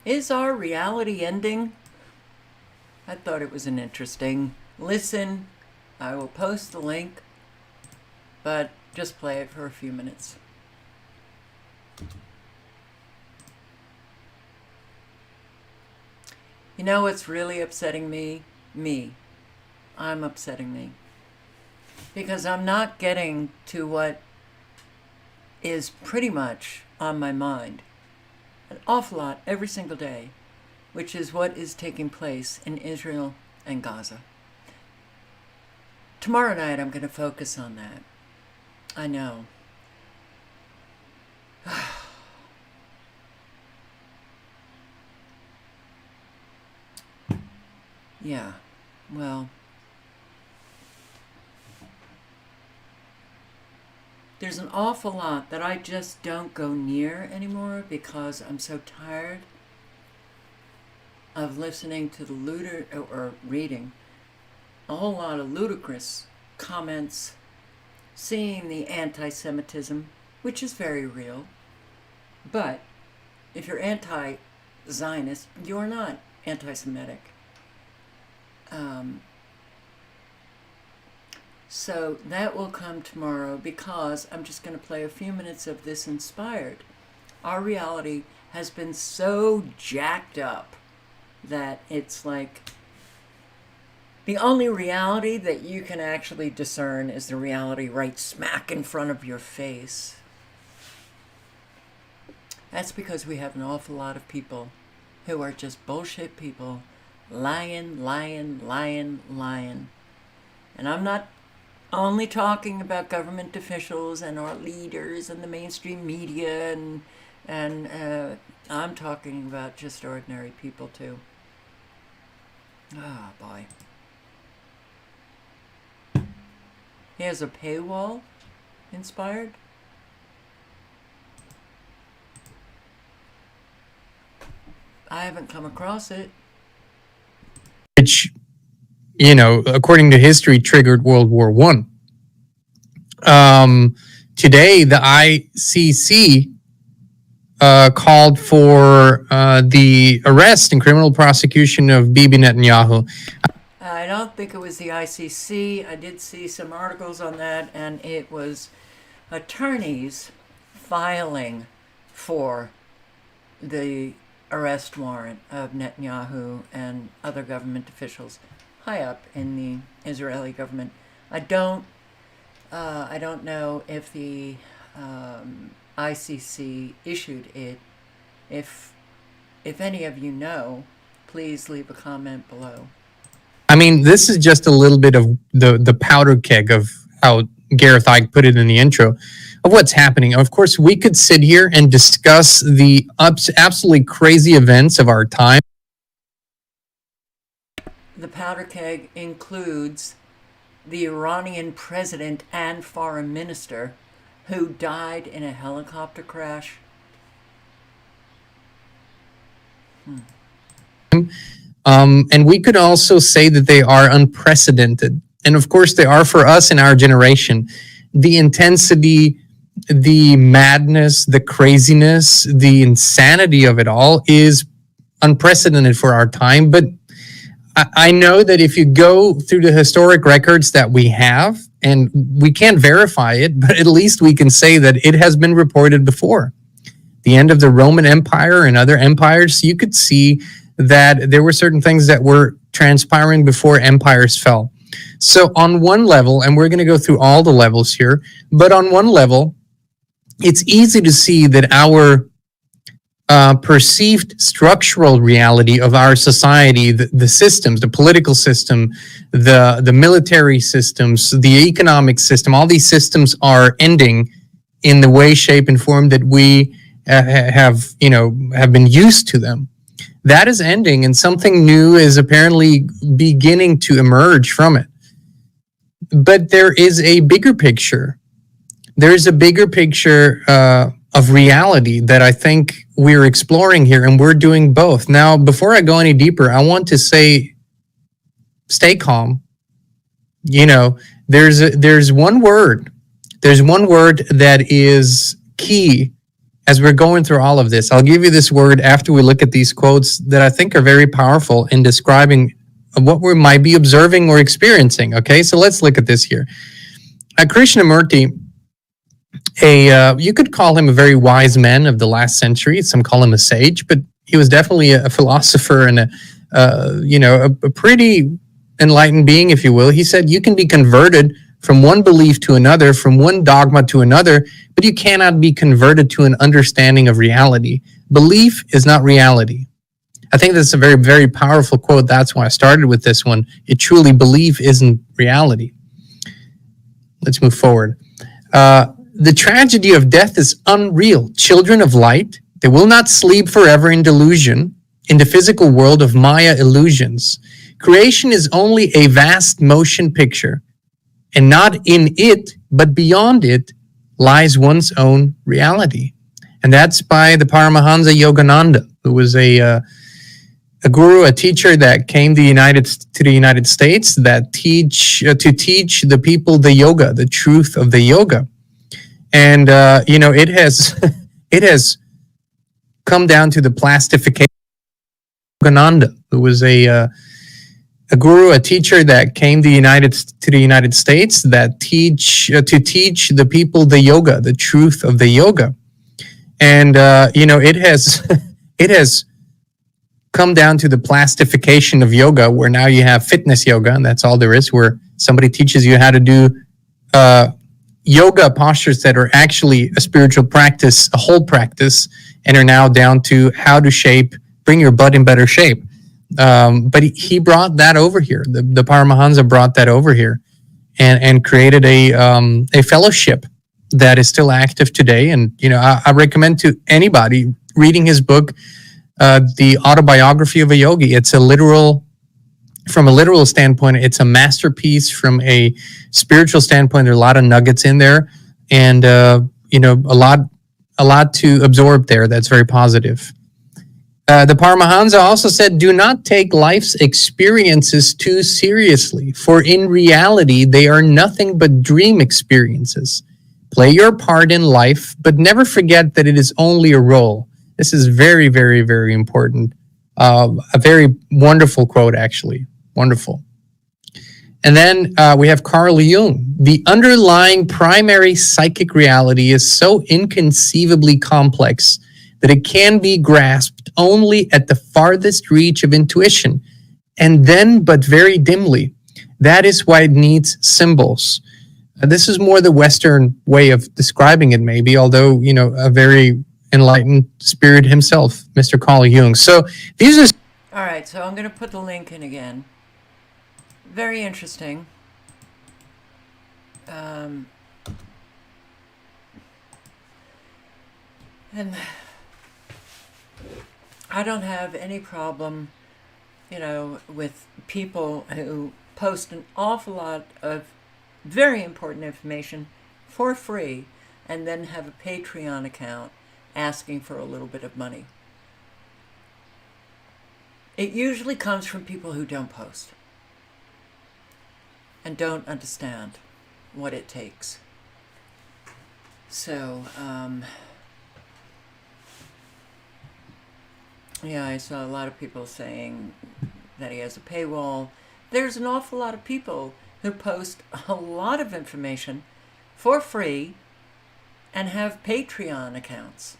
Is our reality ending? I thought it was an interesting listen. I will post the link, but just play it for a few minutes. You know what's really upsetting me? Me. I'm upsetting me. Because I'm not getting to what is pretty much on my mind an awful lot every single day, which is what is taking place in Israel and Gaza. Tomorrow night I'm going to focus on that. I know. Yeah, well, there's an awful lot that I just don't go near anymore because I'm so tired of listening to the or reading a whole lot of ludicrous comments, seeing the anti-Semitism, which is very real. But if you're anti-Zionist, you're not anti-Semitic. So that will come tomorrow because I'm just going to play a few minutes of this inspired. Our reality has been so jacked up that it's like the only reality that you can actually discern is the reality right smack in front of your face. That's because we have an awful lot of people who are just bullshit people, lying. And I'm not only talking about government officials and our leaders and the mainstream media, and I'm talking about just ordinary people too. Ah, boy. Here's a paywall inspired. I haven't come across it. Which, you know, according to history, triggered World War I. Today, the ICC called for the arrest and criminal prosecution of Bibi Netanyahu. I don't think it was the ICC. I did see some articles on that, and it was attorneys filing for the arrest warrant of Netanyahu and other government officials high up in the Israeli government. I don't know if the ICC issued it. If any of you know, please leave a comment below. I mean, this is just a little bit of the powder keg of how Gareth Ike put it in the intro of what's happening. Of course, we could sit here and discuss the absolutely crazy events of our time. The powder keg includes the Iranian president and foreign minister who died in a helicopter crash. And we could also say that they are unprecedented. And of course, they are for us in our generation. The intensity, the madness, the craziness, the insanity of it all is unprecedented for our time. But I know that if you go through the historic records that we have, and we can't verify it, but at least we can say that it has been reported before. The end of the Roman Empire and other empires, you could see that there were certain things that were transpiring before empires fell. So on one level, and we're going to go through all the levels here, but on one level, it's easy to see that our perceived structural reality of our society, the systems, the political system, the military systems, the economic system, all these systems are ending in the way, shape, and form that we have been used to them. That is ending, and something new is apparently beginning to emerge from it. But there is a bigger picture. There is a bigger picture of reality that I think we're exploring here, and we're doing both. Now, before I go any deeper, I want to say, stay calm. There's one word that is key as we're going through all of this. I'll give you this word after we look at these quotes that I think are very powerful in describing what we might be observing or experiencing. Okay, so let's look at this here. Krishnamurti, you could call him a very wise man of the last century. Some call him a sage, but he was definitely a philosopher and a pretty enlightened being, if you will. He said you can be converted from one belief to another, from one dogma to another, but you cannot be converted to an understanding of reality. Belief is not reality. I think that's a very, very powerful quote. That's why I started with this one. It truly, belief isn't reality. Let's move forward. The tragedy of death is unreal. Children of light, they will not sleep forever in delusion, in the physical world of Maya illusions. Creation is only a vast motion picture, and not in it, but beyond it, lies one's own reality. And that's by the Paramahansa Yogananda, who was a guru, a teacher that came to the United States that teach the people the yoga, the truth of the yoga. And it has come down to the plastification of Yogananda, who was a guru, a teacher that came to the United States that teach the people the yoga, the truth of the yoga. And it has come down to the plastification of yoga, where now you have fitness yoga, and that's all there is, where somebody teaches you how to do yoga postures that are actually a spiritual practice, a whole practice, and are now down to how to bring your butt in better shape. But he brought that over here. The Paramahansa brought that over here and created a fellowship that is still active today. And, I recommend to anybody reading his book, The Autobiography of a Yogi. From a literal standpoint, it's a masterpiece. From a spiritual standpoint, there are a lot of nuggets in there, and a lot to absorb there. That's very positive. The Paramahansa also said, do not take life's experiences too seriously, for in reality, they are nothing but dream experiences. Play your part in life, but never forget that it is only a role. This is very, very, very important. A very wonderful quote, actually. Wonderful. And then we have Carl Jung. The underlying primary psychic reality is so inconceivably complex that it can be grasped only at the farthest reach of intuition, and then but very dimly. That is why it needs symbols. This is more the Western way of describing it, maybe, although, a very enlightened spirit himself, Mr. Carl Jung. So these are... All right, so I'm going to put the link in again. Very interesting. And I don't have any problem, with people who post an awful lot of very important information for free and then have a Patreon account asking for a little bit of money. It usually comes from people who don't post and don't understand what it takes. So, yeah, I saw a lot of people saying that he has a paywall. There's an awful lot of people who post a lot of information for free and have Patreon accounts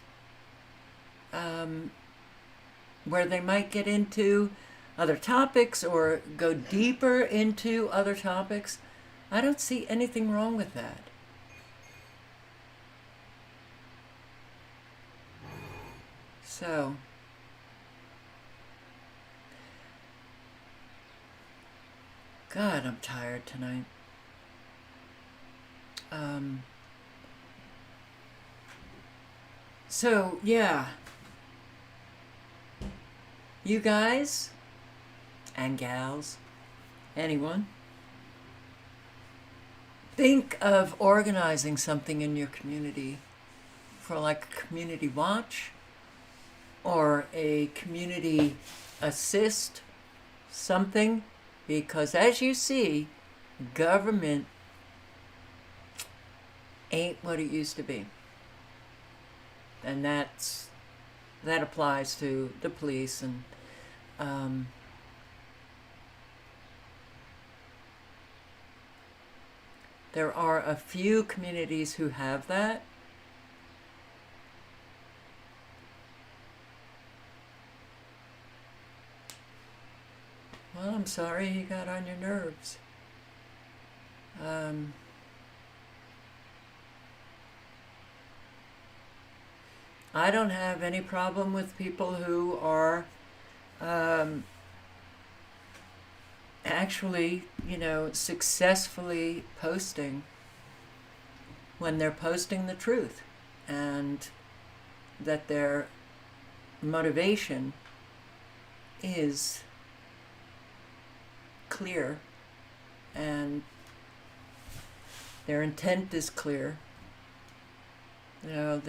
where they might get into other topics or go deeper into other topics. I don't see anything wrong with that. So, God, I'm tired tonight. So, yeah. You guys and gals, anyone, think of organizing something in your community for like a community watch or a community assist, something, because as you see, government ain't what it used to be. And that applies to the police and there are a few communities who have that. Well, I'm sorry he got on your nerves. I don't have any problem with people who are actually, successfully posting when they're posting the truth and that their motivation is clear and their intent is clear. I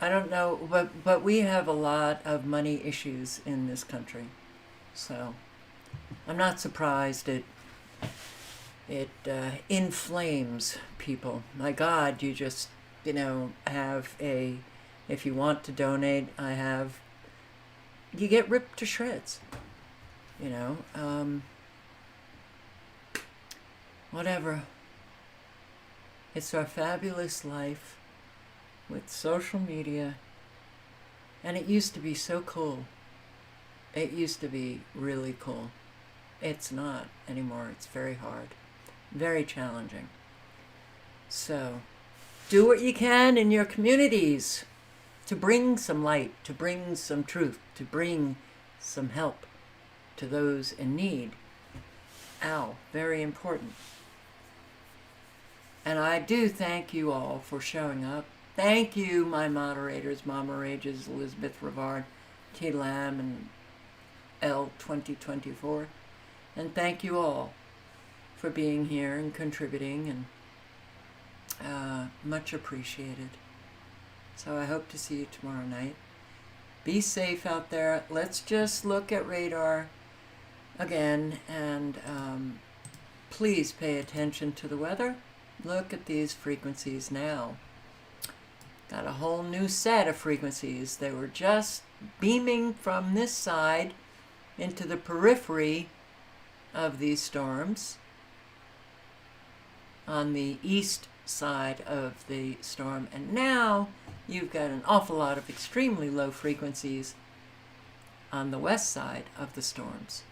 don't know, but we have a lot of money issues in this country. So I'm not surprised it inflames people. My God, you just, have if you want to donate, you get ripped to shreds, whatever. It's our fabulous life with social media, and it used to be so cool. It used to be really cool. It's not anymore. It's very hard, very challenging. So do what you can in your communities to bring some light, to bring some truth, to bring some help to those in need. Very important. And I do thank you all for showing up. Thank you, my moderators, Mama Rages, Elizabeth Rivard, T. Lamb, and L2024. And thank you all for being here and contributing, and much appreciated. So I hope to see you tomorrow night. Be safe out there. Let's just look at radar again, and please pay attention to the weather. Look at these frequencies now. Got a whole new set of frequencies. They were just beaming from this side into the periphery of these storms on the east side of the storm. And now you've got an awful lot of extremely low frequencies on the west side of the storms.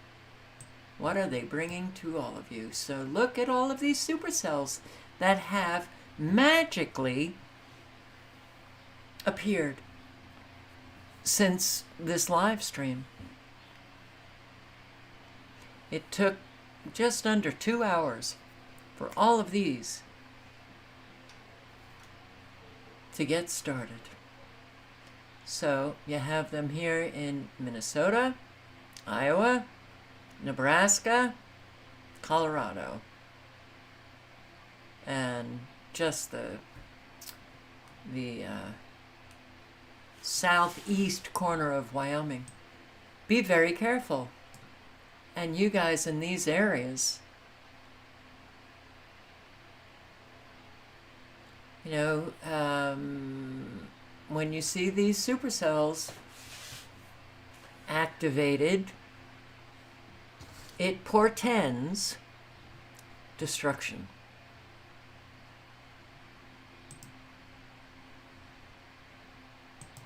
What are they bringing to all of you? So look at all of these supercells that have magically appeared since this live stream. It took just under 2 hours for all of these to get started. So you have them here in Minnesota, Iowa, Nebraska, Colorado. and just the southeast corner of Wyoming. Be very careful. And you guys in these areas, you know, when you see these supercells activated, it portends destruction.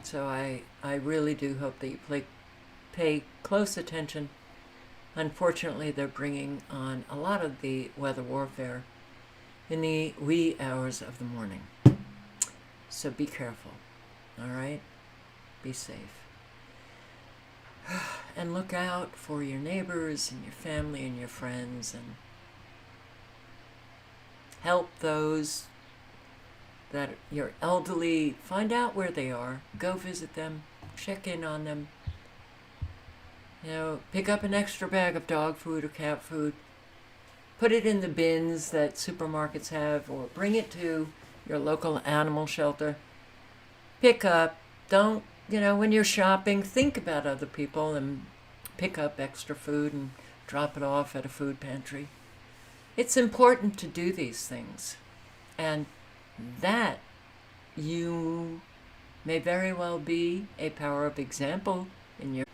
So I really do hope that you pay close attention. Unfortunately, they're bringing on a lot of the weather warfare in the wee hours of the morning. So be careful, all right? Be safe. And look out for your neighbors and your family and your friends, and help those that you're elderly. Find out where they are. Go visit them. Check in on them. You know, pick up an extra bag of dog food or cat food. Put it in the bins that supermarkets have, or bring it to your local animal shelter. Pick up. Don't, you know, when you're shopping, think about other people and pick up extra food and drop it off at a food pantry. It's important to do these things. And that you may very well be a power of example in your